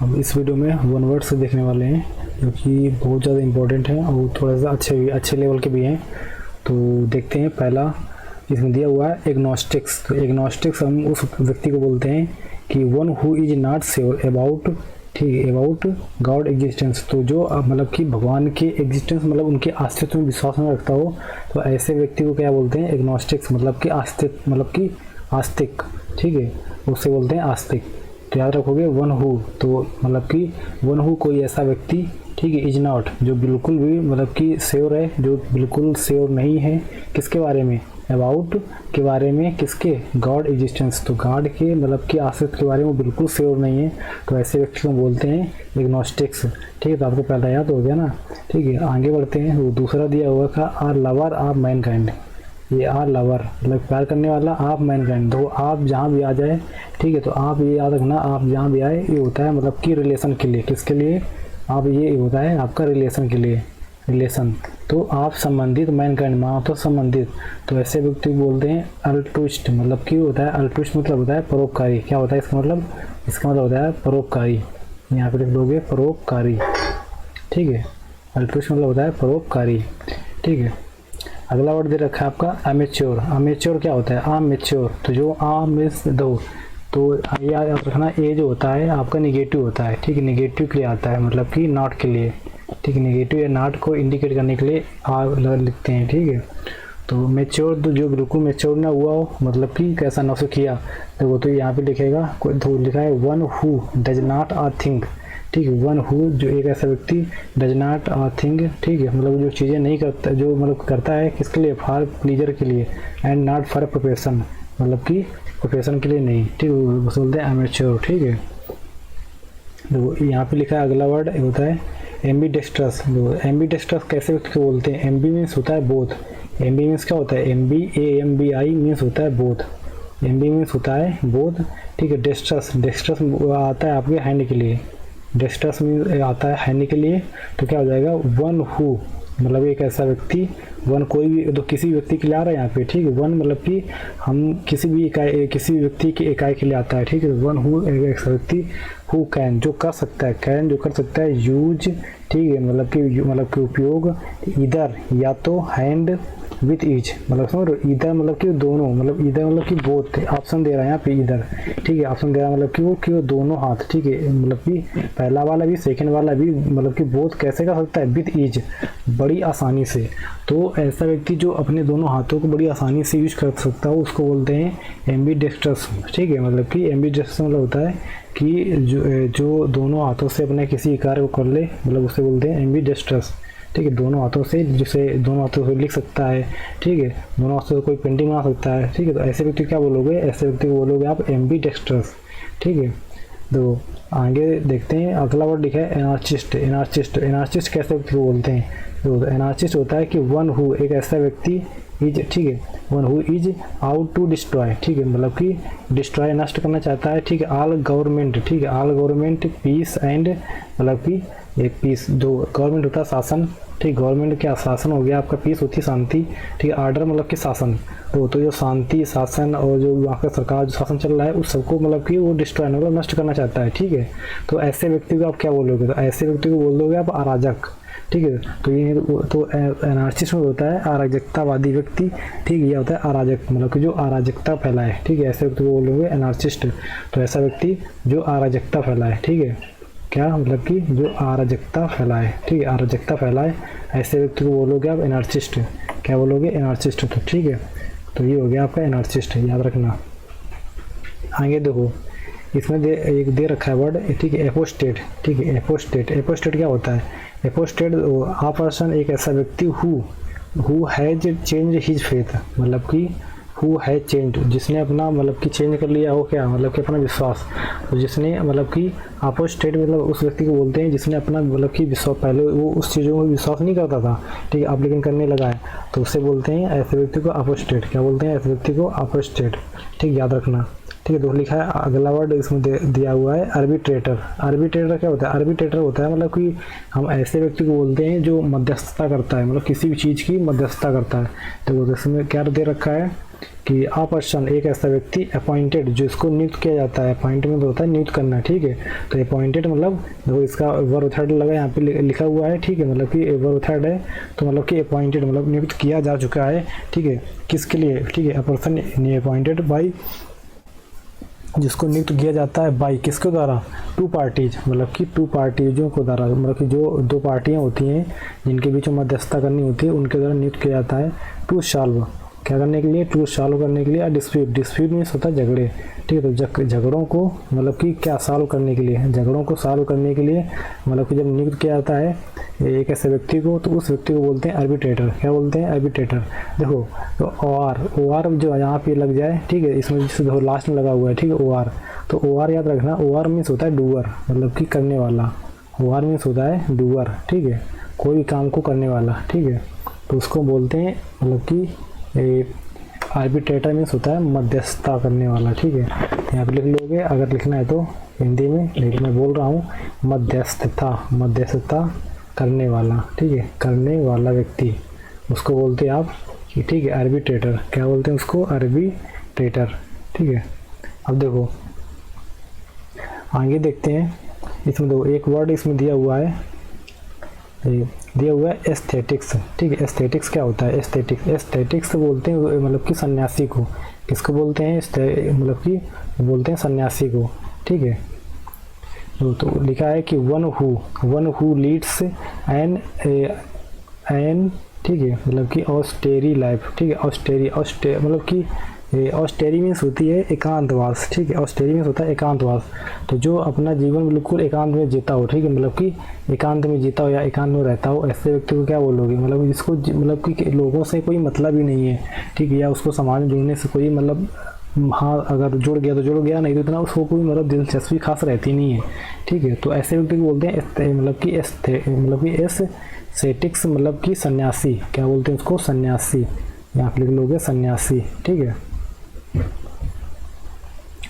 हम इस वीडियो में वन वर्ड से देखने वाले हैं जो कि बहुत ज़्यादा इम्पोर्टेंट है और थोड़ा सा अच्छे लेवल के भी हैं। तो देखते हैं, पहला इसमें दिया हुआ है एग्नोस्टिक्स। तो एग्नोस्टिक्स हम उस व्यक्ति को बोलते हैं कि one who is not sure about, ठीक है, अबाउट गॉड एग्जिस्टेंस। तो जो मतलब कि भगवान के एग्जिस्टेंस मतलब उनके अस्तित्व में विश्वास न रखता हो, तो ऐसे व्यक्ति को क्या बोलते हैं? एग्नोस्टिक्स, मतलब कि अस्तित्व, मतलब कि आस्तिक, ठीक है, उससे बोलते हैं आस्तिक। तो याद रखोगे वन हु, तो मतलब कि वन हु कोई ऐसा व्यक्ति, ठीक है, इज नॉट, जो बिल्कुल भी मतलब कि श्योर है, जो बिल्कुल श्योर नहीं है किसके बारे में? अबाउट के बारे में, किसके? God existence. तो गॉड के मतलब कि अस्तित्व के बारे में बिल्कुल श्योर नहीं है, तो ऐसे व्यक्ति को बोलते हैं एग्नोस्टिक्स। ठीक है, तो आपको पहला याद हो गया ना। ठीक है, आगे बढ़ते हैं। तो दूसरा दिया हुआ था आर लवर ऑफ मैनकाइंड। ये आर लवर मतलब प्यार करने वाला, ऑफ मैनकाइंड। तो आप जहाँ भी आ जाए, ठीक है, तो आप ये याद रखना, आप जहाँ भी आए ये होता है मतलब कि रिलेशन के लिए। किसके लिए? आप ये होता है आपका रिलेशन के लिए, रिलेशन। तो आप संबंधित, मैनकाइंड माँ तो संबंधित, तो ऐसे व्यक्ति को बोलते हैं अल्ट्रुइस्ट। मतलब कि होता है अल्ट्रुइस्ट मतलब होता है परोपकारी। क्या होता है इसका मतलब? इसका मतलब होता है परोपकारी। यहाँ पे लिख दोगे परोपकारी, ठीक है। अल्ट्रुइस्ट मतलब होता है परोपकारी, ठीक है। अगला वर्ड दे रखा है आपका अमेच्योर। अमेच्योर क्या होता है? अमेच्योर। तो जो आ मिस दो, तो याद रखना ए जो होता है आपका निगेटिव होता है, ठीक है, निगेटिव के लिए आता है, मतलब कि नॉट के लिए, ठीक है, निगेटिव या नॉट को इंडिकेट करने के लिए आ लिखते हैं, ठीक है। तो मेच्योर, तो जो बिल्कुल मेच्योर ना हुआ हो, मतलब कि कैसा ना किया, देखो तो यहाँ पे लिखेगा, तो लिखा है one who does not a think, ठीक है। वन हु जो एक ऐसा व्यक्ति, डज नॉट आ थिंक, ठीक है, मतलब जो चीज़ें नहीं करता, जो मतलब करता है किसके लिए? फॉर प्लीजर के लिए, एंड नॉट फॉर प्रोफेशन, मतलब कि प्रोफेशन के लिए नहीं, ठीक है, बोलते हैं अमेच्योर, ठीक है। तो यहाँ पे लिखा है अगला वर्ड होता है एम्बीडेक्स्ट्रस। एम्बीडेक्स्ट्रस कैसे व्यक्ति को बोलते हैं? एम्बी मीन्स होता है बोथ। एम्बी मीन्स क्या होता है? AMBI मीन्स होता है बोथ। एम्बी मीन्स होता है बोथ, ठीक है। डेक्स्ट्रस, डेक्स्ट्रस आता है आपके हैंड के लिए, डेक्स्ट्रस मीन्स आता है हैंड के लिए। तो क्या हो जाएगा? वन हु मतलब एक ऐसा व्यक्ति, वन कोई भी, तो किसी व्यक्ति के लिए आ रहा है यहाँ पे, ठीक है। वन मतलब कि हम किसी भी इकाई, किसी व्यक्ति की इकाई के लिए आता है, ठीक है। वन हु एक ऐसा व्यक्ति, हु कैन जो कर सकता है, कैन जो कर सकता है, यूज, ठीक है, मतलब कि उपयोग, इधर या तो, हैंड विथ ईच, मतलब समझ रहे हो, इधर मतलब कि दोनों, मतलब इधर मतलब कि बोथ, ऑप्शन दे रहा है यहाँ पे इधर, ठीक है, ऑप्शन दे रहा है मतलब कि वो दोनों हाथ, ठीक है, मतलब कि पहला वाला भी सेकंड वाला भी, मतलब कि बोथ कैसे कर सकता है? विथ ईज, बड़ी आसानी से। तो ऐसा व्यक्ति जो अपने दोनों हाथों को बड़ी आसानी से यूज कर सकता है उसको बोलते हैं एम्बीडेक्स्ट्रस, ठीक है। मतलब कि एम्बीडेक्स्ट्रस मतलब होता है कि जो दोनों हाथों से अपने किसी कार्य को कर ले, मतलब उसे बोलते हैं एम्बीडेक्स्ट्रस, ठीक है। दोनों हाथों से, जिसे दोनों हाथों से लिख सकता है, ठीक है, दोनों हाथों से कोई पेंटिंग बना सकता है, ठीक है। तो ऐसे व्यक्ति क्या बोलोगे? ऐसे व्यक्ति को बोलोगे आप एम्बीडेक्स्ट्रस, ठीक है। तो आगे देखते हैं, अगला वर्ड लिखा है एनार्चिस्ट। एनार्चिस्ट कैसे व्यक्ति को बोलते हैं? तो एनार्चिस्ट होता है कि वन हु एक ऐसा व्यक्ति इज, ठीक है, one who is out to destroy, ठीक है, मतलब कि डिस्ट्रॉय, नष्ट करना चाहता है, ठीक है, ऑल गवर्नमेंट, ठीक है, ऑल गवर्नमेंट पीस एंड, मतलब कि ये पीस, जो गवर्नमेंट होता है शासन, ठीक, गवर्नमेंट क्या शासन हो गया आपका, पीस होती है शांति, ठीक है, आर्डर मतलब कि शासन। तो जो शांति, शासन और जो वहाँ का सरकार जो शासन चल रहा है उस सबको मतलब कि वो डिस्ट्रॉय मतलब नष्ट करना चाहता है, ठीक है। तो ऐसे व्यक्ति को आप क्या बोलोगे? तो ऐसे व्यक्ति को बोल दोगे आप अराजक, ठीक है। तो ये तो एनार्चिस्ट में होता है अराजकतावादी व्यक्ति, ठीक है, ये होता है अराजक, मतलब कि जो अराजकता फैलाए, ठीक है, ऐसे व्यक्ति को बोलोगे एनार्चिस्ट। तो ऐसा व्यक्ति जो अराजकता फैलाए, ठीक है, क्या मतलब कि जो अराजकता फैलाए, ठीक है, अराजकता फैलाए, ऐसे व्यक्ति को बोलोगे आप एनार्चिस्ट। क्या बोलोगे? एनार्चिस्ट। तो ठीक है, तो ये हो गया आपका एनार्चिस्ट, याद रखना। आगे देखो, इसमें एक दे रखा है वर्ड, ठीक है, एपोस्टेट, ठीक है, एपोस्टेट। एपोस्टेट क्या होता है? एपोस्टेट आ पर्सन एक ऐसा व्यक्ति who has change his faith, मतलब कि हु हैज चेंज, जिसने अपना मतलब कि चेंज कर लिया हो, क्या मतलब कि अपना विश्वास, तो जिसने मतलब कि अपोस्टेट मतलब उस व्यक्ति को बोलते हैं जिसने अपना मतलब कि विश्वास, पहले वो उस चीज़ों में विश्वास नहीं करता था, ठीक है, अब लेकिन करने लगा है, तो उससे बोलते हैं ऐसे व्यक्ति को अपोस्टेट। क्या बोलते हैं? ऐसे व्यक्ति को अपोस्टेट, ठीक, याद रखना, ठीक है। तो लिखा है अगला वर्ड इसमें दिया हुआ है आर्बिट्रेटर। आर्बिट्रेटर क्या होता है? आर्बिट्रेटर होता है मतलब कि हम ऐसे व्यक्ति को बोलते हैं जो मध्यस्थता करता है, मतलब किसी भी चीज़ की मध्यस्थता करता है। तो इसमें क्या दे रखा है कि आ पर्सन एक ऐसा व्यक्ति अपॉइंटेड जिसको नियुक्त किया जाता है, अपॉइंटमेंट होता है नियुक्त करना, ठीक है। तो अपॉइंटेड मतलब देखो इसका वर्ब थर्ड लगा यहाँ पे लिखा हुआ है, ठीक है, मतलब कि वर्ब थर्ड है तो मतलब कि अपॉइंटेड मतलब नियुक्त किया जा चुका है, ठीक है, किसके लिए, ठीक है, अ पर्सन अपॉइंटेड बाई जिसको नियुक्त किया जाता है बाई किसके द्वारा, टू पार्टीज मतलब कि टू पार्टीजों को द्वारा, मतलब कि जो दो पार्टियां होती हैं जिनके बीच में मध्यस्थता करनी होती है उनके द्वारा नियुक्त किया जाता है टू सॉल्व क्या करने के लिए, टू सॉल्व करने के लिए। डिस्प्यूट, डिस्प्यूट मीन्स होता है झगड़े, ठीक है। तो झगड़ों को मतलब कि क्या सॉल्व करने के लिए, झगड़ों को सॉल्व करने के लिए मतलब कि जब नियुक्त किया जाता है एक ऐसे व्यक्ति को तो उस व्यक्ति को बोलते हैं आर्बिट्रेटर। क्या बोलते हैं, आर्बिट्रेटर। देखो तो ओ आर जो यहाँ पे लग जाए, ठीक है, इसमें जैसे देखो लास्ट में लगा हुआ है, ठीक है, ओ आर। तो ओ आर याद रखना, ओ आर मीन्स होता है डूअर मतलब कि करने वाला, ओ आर मीन्स होता है डूअर, ठीक है, कोई काम को करने वाला, ठीक है। तो उसको बोलते हैं मतलब कि आर्बिट्रेटर मीन्स होता है मध्यस्थता करने वाला, ठीक है। यहाँ पे लिख लोगे अगर लिखना है तो हिंदी में, लेकिन मैं बोल रहा हूँ मध्यस्थता, मध्यस्थता करने वाला, ठीक है, करने वाला व्यक्ति उसको बोलते हैं आप, ठीक है, आर्बिट्रेटर। क्या बोलते हैं उसको, आर्बिट्रेटर, ठीक है। अब देखो आगे देखते हैं, इसमें देखो एक वर्ड इसमें दिया हुआ है, दिया हुआ है एस्थेटिक्स, ठीक है। एस्थेटिक्स क्या होता है, एस्थेटिक्स, एस्थेटिक्स बोलते हैं मतलब कि सन्यासी को, किसको बोलते हैं, मतलब कि बोलते हैं सन्यासी को, ठीक है। तो लिखा है कि वन हु लीड्स एन, ठीक है, मतलब कि ऑस्टेरी लाइफ, ठीक है, ऑस्टेरी मतलब कि ऑस्टेरी मीन्स होती है एकांतवास, ठीक है, ऑस्टेरी मीन्स होता है एकांतवास। तो जो अपना जीवन बिल्कुल एकांत में जीता हो, ठीक है, मतलब कि एकांत में जीता हो या एकांत में रहता हो, ऐसे व्यक्ति को क्या बोलोगे, मतलब जिसको मतलब कि लोगों से कोई मतलब ही नहीं है, ठीक है, या उसको समाज में जुड़ने से कोई मतलब, हाँ अगर जुड़ गया तो जुड़ गया, नहीं तो इतना उसको कोई मतलब दिलचस्पी खास रहती नहीं है, ठीक है। तो ऐसे व्यक्ति को बोलते हैं मतलब कि एस्थेटिक्स मतलब कि सन्यासी। क्या बोलते हैं उसको, सन्यासी। यहाँ पे लिख लोगे सन्यासी, ठीक है।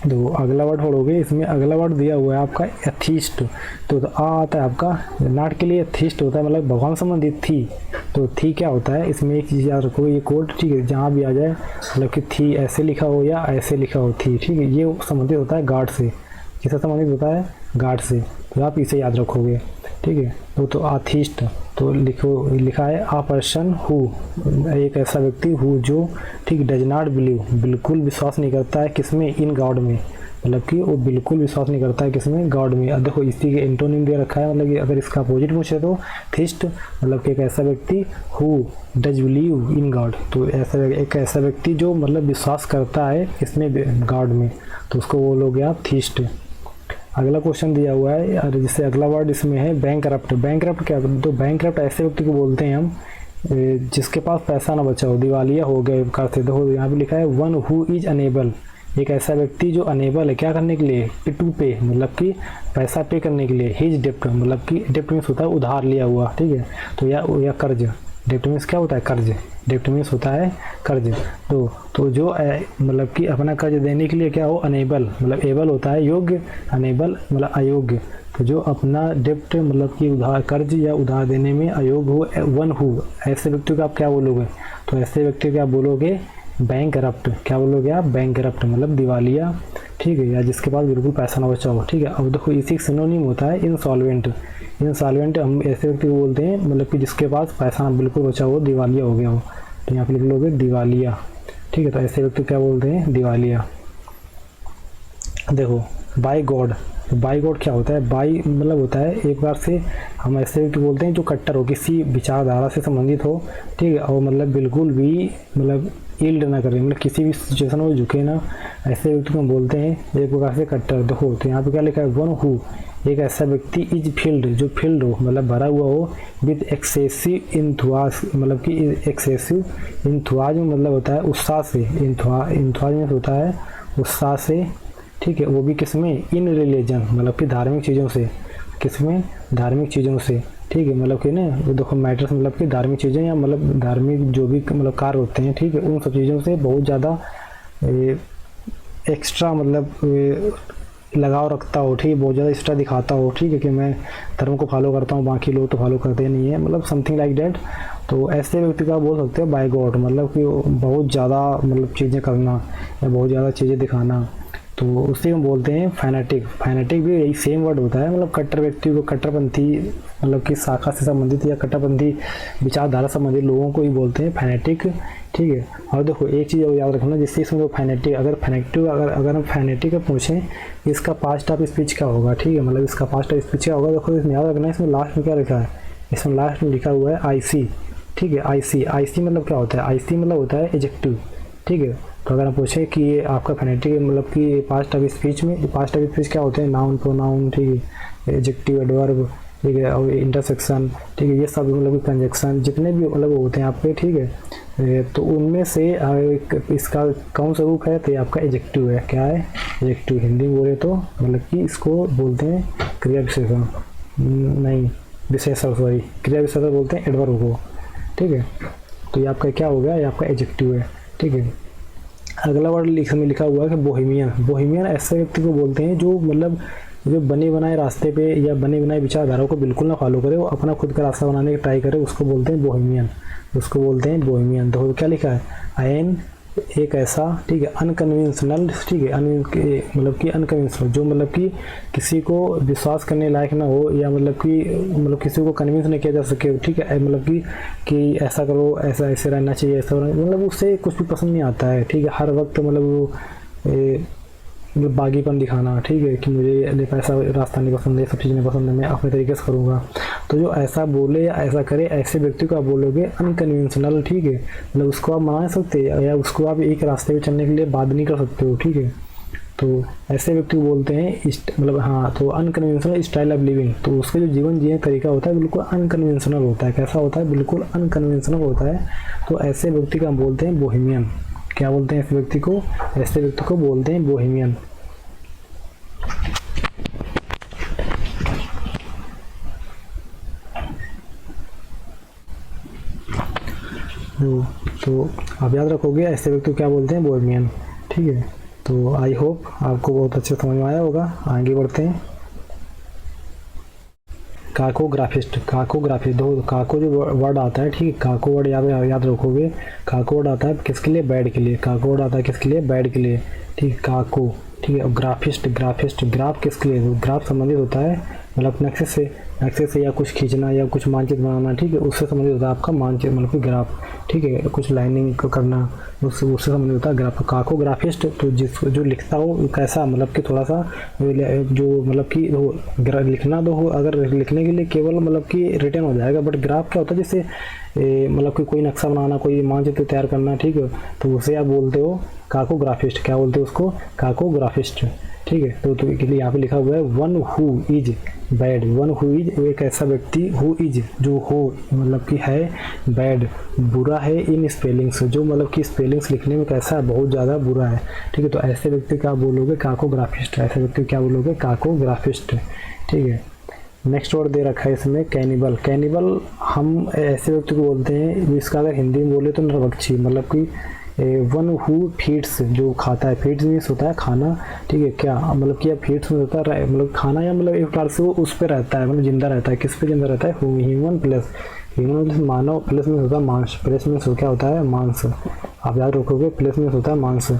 देखो अगला वर्ड पढ़ोगे, इसमें अगला वर्ड दिया हुआ है आपका एथीस्ट। तो आ आता है आपका नाट के लिए, एथीस्ट होता है मतलब भगवान संबंधित थी। तो थी क्या होता है, इसमें एक चीज़ याद रखो, ये कोड, ठीक है, जहाँ भी आ जाए मतलब कि थी ऐसे लिखा हो या ऐसे लिखा हो थी, ठीक है, ये संबंधित होता है गार्ड से। किससे संबंधित होता है, गार्ड से। तो आप इसे याद रखोगे, ठीक है। तो आथिस्ट तो लिखा है आ पर्सन हु, एक ऐसा व्यक्ति हु जो, ठीक, डज नॉट बिलीव बिल्कुल विश्वास नहीं करता है किसमें, इन गॉड में, मतलब कि वो बिल्कुल विश्वास नहीं करता है किसमें, गॉड में। अब देखो इसी के एंटोनिम दे रखा है, मतलब कि अगर इसका अपोजिट पूछे तो थिस्ट मतलब कि एक ऐसा व्यक्ति who does believe in God, तो ऐसा एक ऐसा व्यक्ति जो मतलब विश्वास करता है इसमें, गॉड में, तो उसको बोलोगे आप थिस्ट। अगला क्वेश्चन दिया हुआ है, और जैसे अगला वर्ड इसमें है बैंकरप्ट। बैंकरप्ट क्या, तो बैंकरप्ट ऐसे व्यक्ति को बोलते हैं हम जिसके पास पैसा ना बचा हो, दिवालिया हो गए करते। देखो यहाँ पे लिखा है वन हु इज अनेबल, एक ऐसा व्यक्ति जो अनेबल है क्या करने के लिए, टू पे मतलब कि पैसा पे करने के लिए, हिज डेप्ट मतलब कि डेप्ट मीन्स होता है उधार लिया हुआ, ठीक है। तो या कर्ज, डेप्ट मीन्स क्या होता है, कर्ज, डेप्ट मीन्स होता है कर्ज। तो जो मतलब कि अपना कर्ज देने के लिए क्या हो, अनेबल मतलब एबल होता है योग्य, अनेबल मतलब अयोग्य। तो जो अपना डेप्ट मतलब कि उधार, कर्ज या उधार देने में अयोग्य हो, वन हु, ऐसे व्यक्ति को आप क्या बोलोगे, तो ऐसे व्यक्ति को क्या बोलोगे, बैंकरप्ट। क्या बोलोगे आप, बैंकरप्ट मतलब दिवालिया, ठीक है, या जिसके पास बिल्कुल पैसा ना बचा हो, ठीक है। अब देखो इसी सिनोनिम होता है इंसॉल्वेंट। इंसॉल्वेंट हम ऐसे व्यक्ति को बोलते हैं मतलब कि जिसके पास पैसा बिल्कुल बचा हो, दिवालिया हो गया हो, तो यहाँ पे लिख लोगे दिवालिया, ठीक है। तो ऐसे व्यक्ति क्या बोलते हैं, दिवालिया। देखो बाय गॉड, बाय गॉड क्या होता है, बाय मतलब होता है एक बार से, हम ऐसे व्यक्ति बोलते हैं जो कट्टर हो, किसी विचारधारा से संबंधित हो, ठीक है, और मतलब बिल्कुल भी मतलब यील्ड ना करे, मतलब किसी भी सिचुएशन में झुके ना, ऐसे व्यक्ति को बोलते हैं एक प्रकार से कट्टर। देखो तो यहाँ पे क्या लिखा है, वन हु, एक ऐसा व्यक्ति इज फील्ड जो फील्ड हो मतलब भरा हुआ हो, विद एक्सेसिव इंथुआज मतलब कि एक्सेसिव इंथुआज मतलब होता है उत्साह से, इंथुआज में होता है उत्साह से, ठीक है, वो भी किसमें, इन रिलीजन मतलब कि धार्मिक चीज़ों से, किसमें, धार्मिक चीज़ों से, ठीक है, मतलब कि ना वो देखो मैटर्स मतलब कि धार्मिक चीज़ें या मतलब धार्मिक जो भी मतलब कार्य होते हैं, ठीक है, उन सब चीज़ों से बहुत ज़्यादा एक्स्ट्रा मतलब लगाव रखता हो, ठीक है, बहुत ज़्यादा इष्टा दिखाता हो, ठीक है, कि मैं धर्म को फॉलो करता हूँ, बाकी लोग तो फॉलो करते नहीं है, मतलब समथिंग लाइक डैट। तो ऐसे व्यक्ति को आप बोल सकते हो बाय गॉड, मतलब कि बहुत ज़्यादा मतलब चीज़ें करना या बहुत ज़्यादा चीज़ें दिखाना, तो उसे हम बोलते हैं फैनेटिक। फैनेटिक भी यही सेम वर्ड होता है, मतलब कट्टर व्यक्ति को, कट्टरपंथी मतलब कि शाखा से संबंधित या कट्टरपंथी विचारधारा संबंधित लोगों को ही बोलते हैं फैनेटिक, ठीक है। और देखो एक चीज़ और याद रखना, जिससे इसमें फैनेटिक, अगर हम फैनेटिक पूछें इसका पास्ट ऑफ स्पीच क्या होगा, ठीक है, मतलब इसका पास्ट ऑफ स्पीच क्या होगा, देखो इसमें याद रखना है, इसमें लास्ट में क्या लिखा है, इसमें लास्ट में लिखा हुआ है आईसी, ठीक है। आईसी मतलब क्या होता है, आईसी मतलब होता है एडजेक्टिव, ठीक है। तो अगर आप पूछें कि ये आपका फैनेटिक मतलब कि पास्ट ऑफ स्पीच में, पास्ट ऑफ स्पीच क्या होते हैं, नाउन, प्रोनाउन, ठीक है, एडजेक्टिव, एडवर्ब, ठीक है, और इंटरसेक्शन, ठीक है, ये सब मतलब कि कंजक्शन जितने भी मतलब होते हैं आपके, ठीक है, तो उनमें से इसका कौन सा रूप है, तो ये आपका एडजेक्टिव है। क्या है, एडजेक्टिव। हिंदी में बोले तो मतलब कि इसको बोलते हैं क्रिया विशेषण, नहीं विशेषण, सॉरी, क्रिया विशेषण बोलते हैं एडवर्ब को, ठीक है। तो ये आपका क्या हो गया, ये आपका एडजेक्टिव है, ठीक है। अगला वर्ड में लिखा हुआ है कि बोहेमियन। बोहेमियन ऐसे व्यक्ति को बोलते हैं जो मतलब जो बने बनाए रास्ते पे या बने बनाए विचारधाराओं को बिल्कुल ना फॉलो करे, वो अपना खुद का रास्ता बनाने की ट्राई करे, उसको बोलते हैं बोहेमियन, उसको बोलते हैं बोहेमियन। तो क्या लिखा है, आयन एक ऐसा, ठीक है, अनकन्वेंशनल, ठीक है, मतलब कि अनकन्वेंशनल, जो मतलब कि किसी को विश्वास करने लायक ना हो, या मतलब किसी को कन्विंस नहीं किया जा सके, ठीक है, मतलब कि ऐसा करो, ऐसा ऐसे रहना चाहिए, ऐसा मतलब उससे कुछ भी पसंद नहीं आता है, ठीक है। हर वक्त मतलब वो मतलब बागीपन दिखाना, ठीक है, कि मुझे ऐसा रास्ता नहीं पसंद है, सब चीज़ें नहीं पसंद है, मैं अपने तरीके से करूँगा। तो जो ऐसा बोले या ऐसा करे, ऐसे व्यक्ति को आप बोलोगे अनकन्वेंशनल, ठीक है, मतलब उसको आप मना सकते या उसको आप एक रास्ते पे चलने के लिए बाध्य नहीं कर सकते हो, ठीक है। तो ऐसे व्यक्ति को बोलते हैं मतलब हाँ, तो अनकन्वेंशनल स्टाइल ऑफ लिविंग। तो उसके जो जीवन जीने का तरीका होता है बिल्कुल अनकन्वेंशनल होता है। कैसा होता है, बिल्कुल अनकन्वेंशनल होता है। तो ऐसे व्यक्ति को हम बोलते हैं बोहेमियन। क्या बोलते हैं ऐसे व्यक्ति को, ऐसे व्यक्ति को बोलते हैं बोहेमियन। तो आप याद रखोगे ऐसे व्यक्ति को क्या बोलते हैं, बोहेमियन, ठीक है। तो आई होप आपको बहुत अच्छे समझ में आया होगा। आगे बढ़ते हैं। काकोग्राफिस्ट, काकोग्राफिस्ट, दो काको जो वर्ड आता है, ठीक है, काको वर्ड याद रखोगे। काको वर्ड आता है किसके लिए, बैड के लिए। काको वर्ड आता है किसके लिए, बैड के लिए, ठीक है, काको, ठीक है। और ग्राफिस्ट, ग्राफिस्ट, ग्राफ किसके लिए, तो ग्राफ संबंधित होता है मतलब नक्शे से या कुछ खींचना या कुछ मानचित्र बनाना, ठीक है, उससे संबंधित होता है आपका मानचित्र मतलब कि ग्राफ, ठीक है, कुछ लाइनिंग करना, उससे संबंधित होता है ग्राफ। काकोग्राफिस्ट तो जो लिखता हो कैसा, मतलब कि थोड़ा सा जो मतलब कि लिखना तो हो, अगर लिखने के लिए केवल मतलब कि रिटर्न हो जाएगा, बट ग्राफ क्या होता है, जैसे मतलब कि कोई नक्शा बनाना, कोई मानचित्र तैयार करना, ठीक है, तो उसे आप बोलते हो काकोग्राफिस्ट। क्या बोलते हो उसको, काकोग्राफिस्ट, ठीक है। तो यहाँ पे लिखा हुआ है one who is bad. One who is एक ऐसा व्यक्ति, हु इज जो हो मतलब कि है, बैड बुरा है, इन स्पेलिंग्स जो मतलब कि स्पेलिंग्स लिखने में कैसा है, बहुत ज़्यादा बुरा है, ठीक है। तो ऐसे व्यक्ति क्या बोलोगे, काकोग्राफिस्ट। ऐसे व्यक्ति क्या बोलोगे, काकोग्राफिस्ट, ठीक है। नेक्स्ट वर्ड दे रखा है इसमें कैनिबल। कैनिबल हम ऐसे व्यक्ति को बोलते हैं, इसका अगर हिंदी में बोले तो नरभक्षी, मतलब कि वन हु फीड्स, जो खाता है। फीड्स मीन्स होता है खाना, ठीक है, क्या मतलब कि फीड्स में होता है मतलब खाना, या मतलब एक प्रकार से वो उस पर रहता है, मतलब जिंदा रहता है। किस पे जिंदा रहता है, ह्यूमन प्लस, ह्यूमन प्लस मानव, प्लस में होता है मांस, प्लस में क्या होता है, मांस। आप याद रखोगे प्लस में होता है मांस।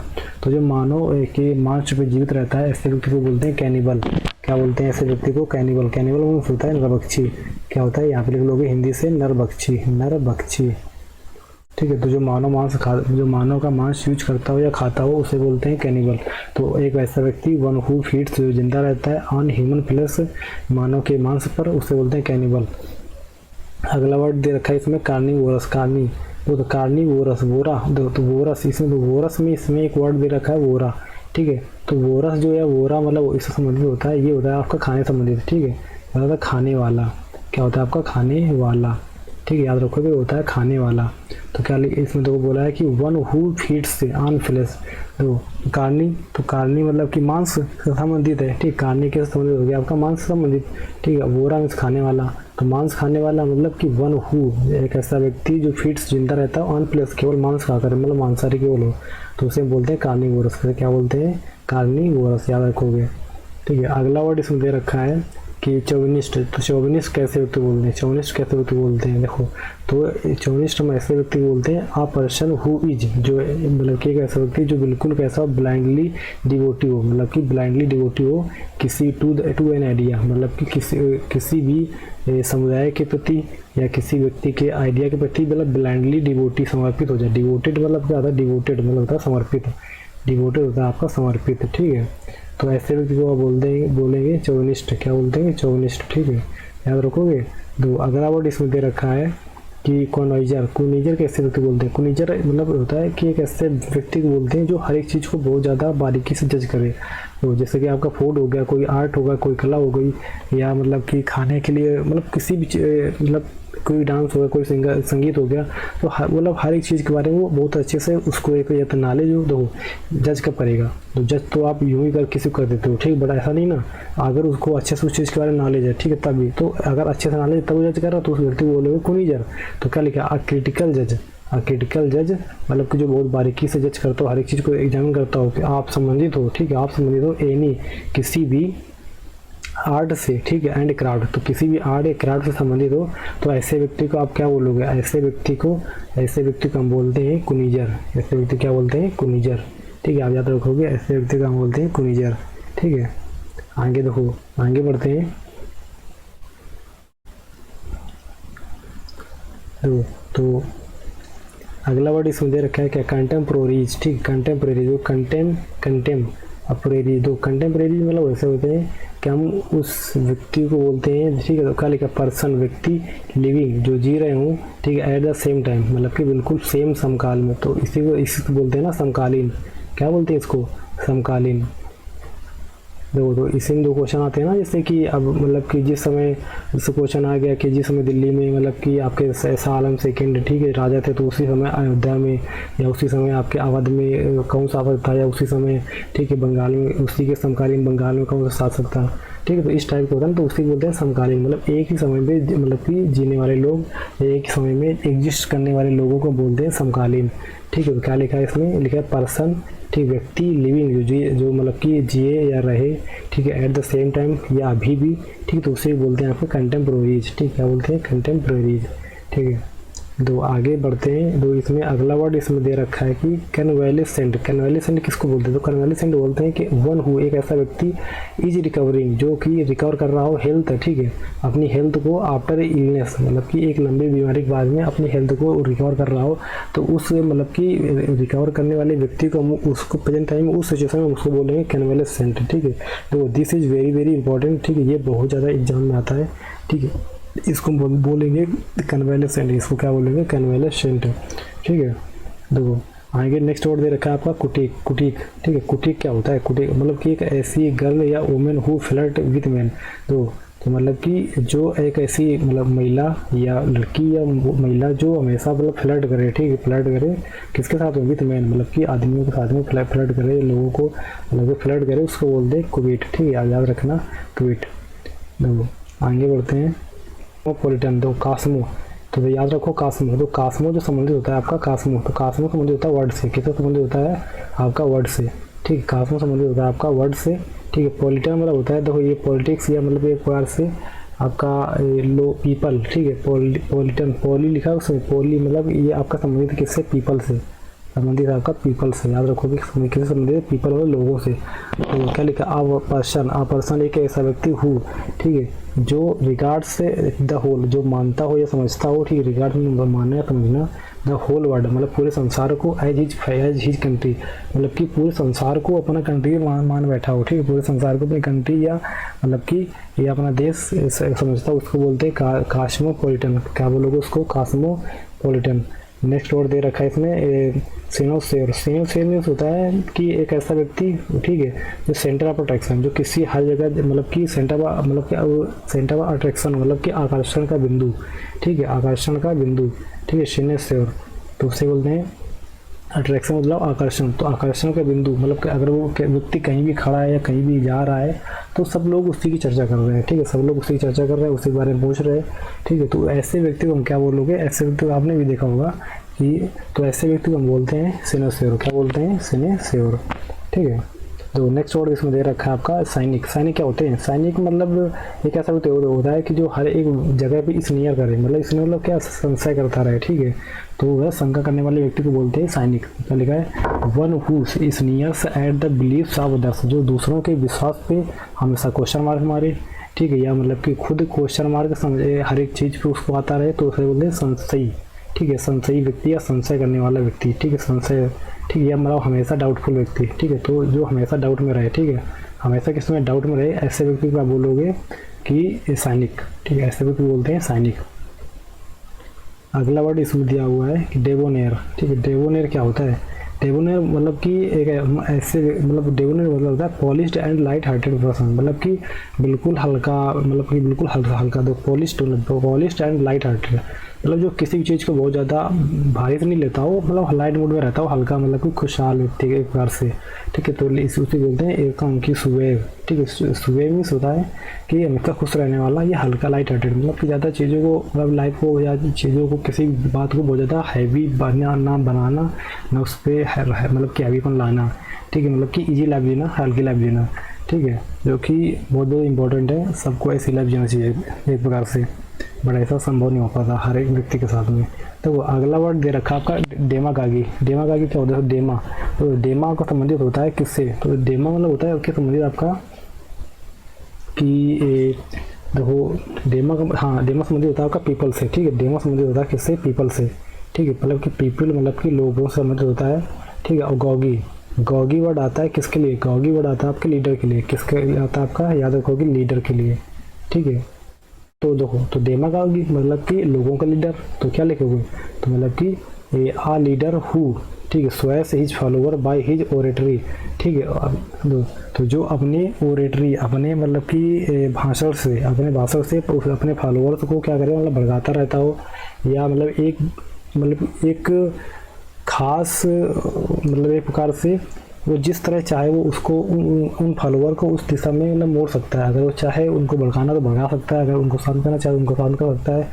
तो जो मानव के मांस पे जीवित रहता है, ऐसे व्यक्ति को बोलते हैं कैनिबल। क्या बोलते हैं ऐसे व्यक्ति को, कैनिबल। कैनिबल मीन्स होता है नरभक्षी। क्या होता है, यहाँ पे लिख लोगे हिंदी से नरभक्षी, नरभक्षी, ठीक है। तो जो मानव का मांस यूज करता हो या खाता हो उसे बोलते हैं कैनिबल। तो एक ऐसा व्यक्ति, वन हु फीड्स, जो जिंदा रहता है ऑन ह्यूमन प्लस, मानव के मांस पर, उसे बोलते हैं कैनिबल। अगला वर्ड दे रखा है इसमें कार्निवोरस। तो कार्निवोरस, वोरा, तो वोरस, इसमें तो वोरस में इसमें एक वर्ड दे रखा है वोरा, ठीक है। तो वोरस जो है, वोरा मतलब इससे संबंधित होता है, ये होता है आपका खाने संबंधित, ठीक है, मतलब खाने वाला। क्या होता है आपका, खाने वाला, ठीक है, याद रखोगे होता है खाने वाला। तो क्या इसमें तो बोला है कि one who feeds on flesh. तो कार्नी मतलब कि मांस से संबंधित है, ठीक, कार्नी के संबंधित हो गया आपका मांस संबंधित, ठीक है। वोरा मीन्स खाने वाला, तो मांस खाने वाला मतलब कि वन हु एक ऐसा व्यक्ति जो फीड्स जिंदा रहता है ऑन फ्लेश, केवल मांस खाकर, मतलब मांसाहारी केवल हो, तो उसे बोलते हैं कार्निवोरस। क्या बोलते हैं, कार्निवोरस, याद रखोगे। ठीक है। अगला वर्ड इसमें दे रखा है कि चौविनिस्ट। तो चौविनिस्ट कैसे व्यक्ति बोलते हैं, चौविनिस्ट कैसे व्यक्ति बोलते हैं, देखो तो चौविनिस्ट हम ऐसे व्यक्ति बोलते हैं आ पर्सन हु इज, जो मतलब कि एक ऐसा व्यक्ति जो बिल्कुल कैसा ब्लाइंडली डिवोटी हो, मतलब कि ब्लाइंडली डिवोटी हो किसी टू एन आइडिया, मतलब कि किसी भी समुदाय के प्रति या किसी व्यक्ति के आइडिया के प्रति मतलब ब्लाइंडली डिवोटी समर्पित हो जाए। डिवोटेड मतलब क्या होता है, डिवोटेड मतलब होता है समर्पित, डिवोटेड होता है आपका समर्पित, ठीक है। तो ऐसे व्यक्ति को आप बोलेंगे चौविनिस्ट, क्या बोलते हैं, चौविनिस्ट, ठीक है, याद रखोगे। तो अगला वर्ड इसमें दे रखा है कि कॉनवाइजर। कॉनवाइजर कैसे व्यक्ति बोलते हैं, कॉनवाइजर मतलब होता है कि एक ऐसे व्यक्ति को बोलते हैं जो हर एक चीज़ को बहुत ज़्यादा बारीकी से जज करे। तो जैसे कि आपका फूड हो गया, कोई आर्ट होगा, कोई कला हो गई, या मतलब कि खाने के लिए मतलब किसी भी मतलब कोई डांस हो गया, कोई संगीत हो गया, तो मतलब हर एक चीज़ के बारे में वो बहुत अच्छे से उसको एक या तो नॉलेज हो, तो जज कब करेगा। तो जज तो आप यूँ ही कर किसी को कर देते हो, ठीक, बट ऐसा नहीं ना, अगर उसको अच्छे से उस चीज़ के बारे में नॉलेज है, ठीक है, तभी तो अगर अच्छे से नॉलेज तब जज कर रहा तो उस व्यक्ति को बोलोगे कॉनवाइजर। तो क्या लिखा, अ क्रिटिकल जज। अ क्रिटिकल जज मतलब कि जो बहुत बारीकी से जज करता हो, हर एक चीज़ को एग्जामिन करता हो कि आप संबंधित हो, ठीक है, आप संबंधित हो एनी किसी भी आर्ट से, ठीक है, एंड क्राफ्ट। तो किसी भी आर्ट या क्राफ्ट से संबंधित हो तो ऐसे व्यक्ति को आप क्या बोलोगे, ऐसे व्यक्ति को हम बोलते हैं कॉनवाइजर। ऐसे व्यक्ति क्या बोलते हैं, कॉनवाइजर, ठीक है, आप याद रखोगे, ऐसे व्यक्ति को हम बोलते हैं कॉनवाइजर, ठीक है। आगे देखो, आगे बढ़ते हैं। तो अगला वर्ड इसमें दे रखा है क्या, कंटेम्प्रोरीज, ठीक, कंटेम्प्रेरी। जो कंटेम्प्रेरी, तो कंटेम्प्रेरी मतलब ऐसे होते हैं कि हम उस व्यक्ति को बोलते हैं, ठीक है, तो क्या लिखा, पर्सन, व्यक्ति, लिविंग जो जी रहे हों, ठीक है, एट द सेम टाइम मतलब कि बिल्कुल सेम समकाल में। तो इसी को बोलते हैं ना समकालीन, क्या बोलते हैं इसको, समकालीन। देखो तो इसी में दो क्वेश्चन आते हैं ना, जैसे कि अब मतलब कि जिस समय जैसे क्वेश्चन आ गया कि जिस समय दिल्ली में मतलब कि आपके शाह आलम सेकंड, ठीक है, राजा थे, तो उसी समय अयोध्या में या उसी समय आपके अवध में कौन सा शासक था, या उसी समय, ठीक है, बंगाल में उसी के समकालीन बंगाल में कौन सा शासक था, ठीक है। तो इस टाइप का होता है, तो उसी को बोलते हैं समकालीन, मतलब एक ही समय में मतलब कि जीने वाले लोग, एक ही समय में एग्जिस्ट करने वाले लोगों को बोलते हैं समकालीन, ठीक है। तो क्या लिखा है इसमें, लिखा है पर्सन, ठीक, व्यक्ति, लिविंग जो मतलब कि जिए या रहे, ठीक है, एट द सेम टाइम या अभी भी, ठीक, तो उसे बोलते हैं आपको कंटेम्प्रोरीज, ठीक, क्या बोलते हैं, कंटेम्प्रोरीज, ठीक है। तो आगे बढ़ते हैं। तो इसमें अगला वर्ड इसमें दे रखा है कि कन्वेलेसेंट। कन्वेलेसेंट किसको बोलते हैं, तो कन्वेलेसेंट बोलते हैं कि वन हु, एक ऐसा व्यक्ति, इज रिकवरिंग जो कि रिकवर कर रहा हो हेल्थ, ठीक है, अपनी हेल्थ को आफ्टर इलनेस, मतलब कि एक लंबी बीमारी के बाद में अपनी हेल्थ को रिकवर कर रहा हो, तो उस मतलब कि रिकवर करने वाले व्यक्ति को उसको प्रेजेंट टाइम उस सिचुएशन में उसको बोलेंगे कन्वेलेसेंट, ठीक है। तो this is very very important, ठीक है, ये बहुत ज़्यादा एग्जाम में आता है, ठीक है। इसको बोलेंगे कन्वेलेसेंट, इसको क्या बोलेंगे, कन्वेलेसेंट, ठीक है। देखो आगे नेक्स्ट वर्ड दे रखा है आपका कुटीक। कुटीक, ठीक है, कुटीक क्या होता है, कुटीक मतलब कि एक ऐसी गर्ल या women who flirt with man. तो मतलब कि जो एक ऐसी मतलब महिला या लड़की या महिला जो हमेशा मतलब फ्लर्ट करे, ठीक है, फ्लर्ट करे किसके साथ, विद मैन मतलब कि आदमियों के साथ में फ्लर्ट करे, लोगों को मतलब फ्लर्ट करे, उसको बोलते हैं क्विट, ठीक है, याद रखना, क्विट। देखो आगे बढ़ते हैं। कॉस्मोपॉलिटन, तो कास्मो, तो याद रखो कास्मो। तो कास्मो जो संबंधित होता है आपका कास्मो, तो कास्मो संबंधित होता है वर्ड से, किससे संबंधित होता है आपका वर्ड से, ठीक है, कास्मो संबंधित होता है आपका वर्ड से, ठीक है। पॉलिटन मतलब होता है, देखो ये पॉलिटिक्स या मतलब एक बार से आपका लो पीपल, ठीक है, पॉलिटन, पॉली लिखा है उसमें, पॉली मतलब ये आपका संबंधित किससे, पीपल से संबंधित, आपका पीपल से, याद रखो कि किससे संबंधित, पीपल वाले लोगों से। तो क्या लिखा, आ पर्सन एक ऐसा व्यक्ति हु, ठीक है, जो रिगार्ड्स द होल, जो मानता हो या समझता हो, ठीक है, रिगार्ड में मानना या समझना, द होल वर्ल्ड मतलब पूरे संसार को, एज हिज कंट्री मतलब कि पूरे संसार को अपना कंट्री मान बैठा हो, ठीक है, पूरे संसार को अपनी कंट्री या मतलब कि ये अपना देश समझता हो, उसको बोलते हैं कास्मोपॉलिटन। क्या बोलोगे उसको, कास्मोपॉलिटन। नेक्स्ट वर्ड दे रखा है इसमें सिनोसेयर। सिनोसेयर मीन्स होता है कि एक ऐसा व्यक्ति, ठीक है, जो सेंटर ऑफ अट्रैक्शन, जो किसी हर जगह मतलब कि सेंटर ऑफ अट्रैक्शन मतलब कि आकर्षण का बिंदु, ठीक है, आकर्षण का बिंदु, ठीक है, सिनोसेयर। तो उसे बोलते हैं अट्रैक्शन मतलब आकर्षण, तो आकर्षण का बिंदु मतलब कि अगर वो व्यक्ति कहीं भी खड़ा है या कहीं भी जा रहा है तो सब लोग उसी की चर्चा कर रहे हैं, ठीक है, सब लोग उसी की चर्चा कर रहे हैं, उसी के बारे में पूछ रहे हैं, ठीक है। तो ऐसे व्यक्ति को हम क्या बोलोगे, ऐसे व्यक्ति को आपने भी देखा होगा कि, तो ऐसे व्यक्ति को हम बोलते हैं सिनोसेयर। क्या बोलते हैं, सिनोसेयर, ठीक है। जो नेक्स्ट वर्ड इसमें दे रखा है आपका सैनिक। सैनिक क्या होते हैं? सैनिक मतलब एक ऐसा होता है कि जो हर एक जगह पे स्नेयर करे, मतलब इसने मतलब क्या संशय करता रहे, ठीक है, तो वह शंका करने वाले व्यक्ति को बोलते हैं सैनिक। क्या लिखा है? One who sneers at the beliefs of others, जो दूसरों के विश्वास पे हमेशा क्वेश्चन मार्क मारे, ठीक है, या मतलब कि खुद क्वेश्चन मार्क समझे हर एक चीज़ पे उसको आता रहे, तो उसे बोलते हैं संशयी, ठीक है, संशयी व्यक्ति या संशय करने वाला व्यक्ति, ठीक है, संशय, ठीक है, या मतलब हमेशा डाउटफुल व्यक्ति, ठीक है, तो जो हमेशा डाउट में रहे, ठीक है, हमेशा किसमें डाउट में रहे, ऐसे व्यक्ति को आप बोलोगे कि सैनिक, ठीक है, ऐसे व्यक्ति बोलते हैं सैनिक। अगला वर्ड इसमें दिया हुआ है कि डेबोनेयर, ठीक है, डेबोनेयर क्या होता है? डेबोनेयर मतलब कि एक ऐसे मतलब डेबोनेयर मतलब होता है polished and light hearted person, मतलब कि बिल्कुल हल्का, मतलब कि बिल्कुल हल्का हल्का, तो पॉलिश्ड एंड लाइट हार्टेड, मतलब जो किसी भी चीज़ को बहुत ज़्यादा भारी से नहीं लेता हो, मतलब लाइट मूड में रहता हो, हल्का, मतलब कि खुशहाल व्यक्ति एक प्रकार से, ठीक है, तो उसे बोलते हैं एक की सुवेव, ठीक है, सुवेव मीन्स होता है कि हमेशा खुश रहने वाला, ये हल्का लाइट हार्टेड, मतलब कि ज़्यादा चीज़ों को, मतलब लाइफ को या चीज़ों को, किसी बात को बहुत ज़्यादा हैवी ना बनाना, ना उस पर मतलब कि हैवीपन लाना, ठीक है, मतलब कि ईजी लाइफ जीना, हल्की लाइफ जीना, ठीक है, जो कि बहुत ज़्यादा इंपॉर्टेंट है, सबको ऐसी लाइफ जीना चाहिए एक प्रकार से, बट ऐसा संभव नहीं हो पाता हर एक व्यक्ति के साथ में। तो अगला वर्ड दे रखा आपका डेमागागी। डेमागागी क्या होता है? डेमा, तो डेमा का संबंधित होता है किससे? तो डेमा मतलब होता है उसके संबंधित आपका कि देखो डेमा का, हाँ, डेमा संबंधित होता है आपका पीपल से, ठीक है, डेमा संबंधित होता है किससे? पीपल से, ठीक है, मतलब कि पीपल मतलब कि लोगों से संबंधित होता है, ठीक है। और गॉगी, गॉगी वर्ड आता है किसके लिए? गॉगी वर्ड आता है आपके लीडर के लिए। किसके लिए आता है आपका? याद रखोगे, लीडर के लिए, ठीक है। तो देखो, तो डेमागॉगी मतलब कि लोगों का लीडर, तो क्या लिखोगे? तो मतलब कि आ लीडर हु, ठीक है, Suez his follower by his oratory, ठीक है, तो जो अपने ओरेटरी, अपने मतलब कि भाषण से, अपने भाषण से अपने फॉलोअर्स को क्या करे, मतलब भड़काता रहता हो, या मतलब एक खास, मतलब एक प्रकार से वो जिस तरह चाहे वो उसको उन फॉलोअर को उस दिशा में मतलब मोड़ सकता है। अगर वो चाहे उनको भड़काना तो भड़का सकता है, अगर उनको शांत करना चाहे उनको शांत कर सकता है।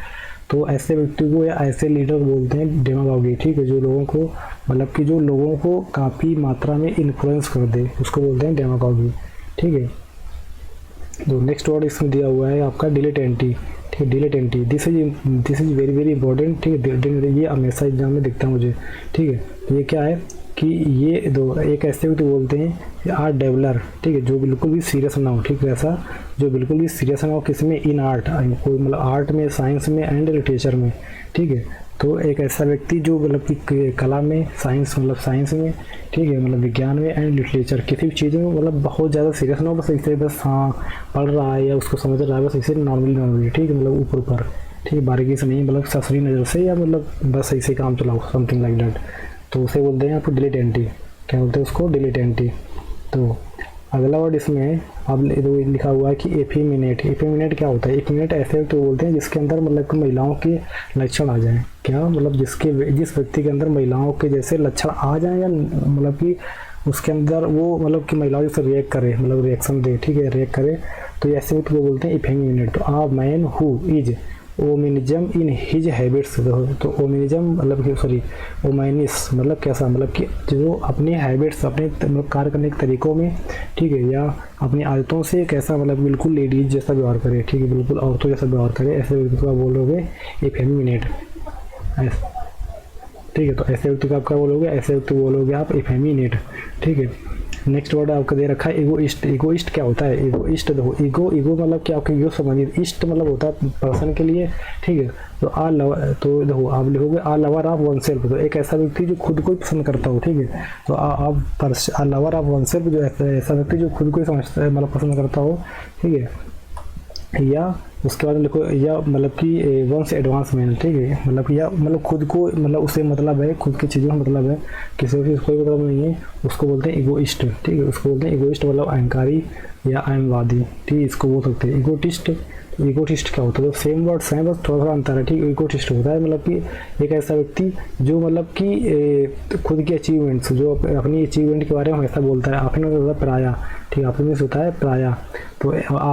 तो ऐसे व्यक्ति को या ऐसे लीडर को बोलते हैं डेमागॉगी, ठीक है, जो लोगों को मतलब कि जो लोगों को काफ़ी मात्रा में इन्फ्लुएंस कर दे, उसको बोलते हैं डेमागॉगी, ठीक है। तो नेक्स्ट वर्ड इसमें दिया हुआ है आपका डिलेटेंटी, ठीक है, dilettante, this is very very important, ठीक है, ये हमेशा एग्जाम में दिखता है मुझे, ठीक है। तो ये क्या है कि ये दो एक ऐसे व्यक्ति बोलते हैं आर्ट डेवलर, ठीक है, जो बिल्कुल भी सीरियस ना हो, ठीक है, ऐसा जो बिल्कुल भी सीरियस ना हो किसमें? इन आर्ट, कोई मतलब आर्ट में, साइंस में एंड लिटरेचर में, ठीक है। तो एक ऐसा व्यक्ति जो मतलब कि कला में, साइंस मतलब साइंस में, ठीक है, मतलब विज्ञान में एंड लिटरेचर, किसी भी चीज़ में मतलब बहुत ज़्यादा सीरियस ना हो, बस ऐसे बस हाँ पढ़ रहा है या उसको समझ रहा है, बस ऐसे नॉर्मली, ठीक है, मतलब ऊपर ऊपर, ठीक है, बारीकी से नहीं, मतलब ससरी नज़र से, या मतलब बस ऐसे काम चलाओ, समथिंग लाइक दैट, तो उसे बोलते हैं आपको डिलेटेंटी। क्या बोलते हैं उसको? डिलेटेंटी। तो अगला वर्ड इसमें अब लिखा हुआ है कि एफेमिनेट। एफेमिनेट क्या होता है? एफेमिनेट ऐसे तो बोलते हैं जिसके अंदर मतलब कि महिलाओं के लक्षण आ जाएं। क्या मतलब? जिस व्यक्ति के अंदर महिलाओं के जैसे लक्षण आ जाएं, या मतलब कि उसके अंदर वो मतलब कि महिलाओं जैसे रिएक्ट करे, मतलब रिएक्शन दे, ठीक है, रिएक्ट करे, तो ऐसे व्यक्ति को बोलते हैं एफेमिनेट। तो a man who is ominism in his habits, तो ओमिनिज्म मतलब कि सॉरी ओमाइनिस मतलब कैसा, मतलब कि जो अपने हैबिट्स, अपने मतलब कार्य करने के तरीकों में, ठीक है, या अपनी आदतों से कैसा मतलब बिल्कुल लेडीज जैसा व्यवहार करे, ठीक है, बिल्कुल औरतों जैसा व्यवहार करे, ऐसे व्यक्ति को आप बोलोगे एफेमिनेट, ठीक है। तो ऐसे व्यक्ति को आप क्या बोलोगे? ऐसे व्यक्ति बोलोगे आप एफेमिनेट, ठीक है। नेक्स्ट वर्ड आपका दे रखा है इगोइस्ट। इगोइस्ट क्या होता है? इगोइस्ट देखो, ईगो मतलब क्या आपके ईगो संबंधित, इष्ट मतलब होता है पर्सन के लिए, ठीक है। तो देखो आप लिखोगे आ लवर ऑफ वन सेल्फ, तो एक ऐसा व्यक्ति जो खुद को पसंद करता हो, ठीक है। तो आप आ लवर ऑफ वन सेल्फ, जो ऐसा व्यक्ति जो खुद को समझता है, मतलब पसंद करता हो, ठीक है। या उसके बाद लिखो या मतलब कि वंस एडवांसमेंट, ठीक है, मतलब या मतलब खुद को, मतलब उससे मतलब है, खुद की चीज़ों का मतलब है, किसी को कोई मतलब नहीं है, उसको बोलते हैं इगोइस्ट, ठीक है, उसको बोलते हैं इगोइस्ट, मतलब अहंकारी या अहमवादी, ठीक है, इसको बोल सकते हैं इगोटिस्ट। इगोटिस्ट क्या होता है? तो सेम वर्ड सेम, बस थोड़ा थोड़ा अंतर है, ठीक है। इगोटिस्ट होता है मतलब कि एक ऐसा व्यक्ति जो मतलब कि खुद की अचीवमेंट्स, जो अपनी अचीवमेंट के बारे में हमेशा बोलता है, आपने होता है पराया, ठीक है, आपने होता है पराया। तो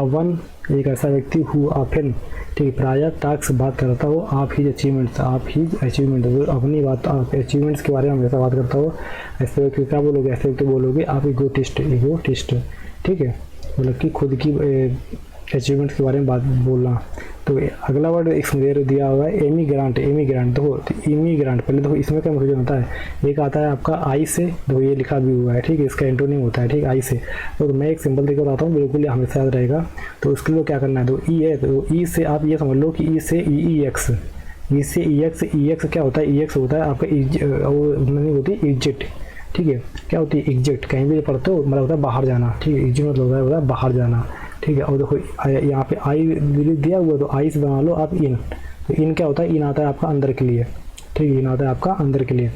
वन एक ऐसा व्यक्ति हु ऑफन, ठीक है, प्रायः टास्क बात करता हो आप ही अचीवमेंट्स, आप ही अचीवमेंट, अपनी बात आप अचीवमेंट्स के बारे में हमेशा बात करता हो, ऐसे व्यक्ति क्या बोलोगे, ऐसे व्यक्ति बोलोगे आप ईगोटिस्ट, ठीक है, मतलब कि खुद की अचीवमेंट्स के बारे में बात बोलना। तो अगला वर्ड इसमें दिया हुआ है एमिग्रांट। देखो इमिग्रांट, पहले देखो इसमें क्या कंफ्यूजन होता है, एक आता है आपका आई से, देखो ये लिखा भी हुआ है, ठीक है, इसका एंटोनिम होता है, ठीक है, आई से। तो मैं एक सिंपल देकर बताता हूँ, बिल्कुल हमेशा याद रहेगा। तो उसके लिए क्या करना है, तो ई है, तो ई से आप ये समझ लो कि ई से ई एक्स, ई से ई एक्स क्या होता है, ई एक्स होता है आपका नहीं होती इग्जिट, ठीक है, क्या होती है एग्जिट, कहीं भी पढ़ते हो मतलब होता है बाहर जाना, ठीक है, एग्जिट मतलब होता है बाहर जाना, ठीक है। और देखो यहाँ पे आई दिया हुआ, तो आई से बना लो आप इन, तो इन क्या होता है, इन आता है आपका अंदर के लिए, ठीक है, इन आता है आपका अंदर के लिए।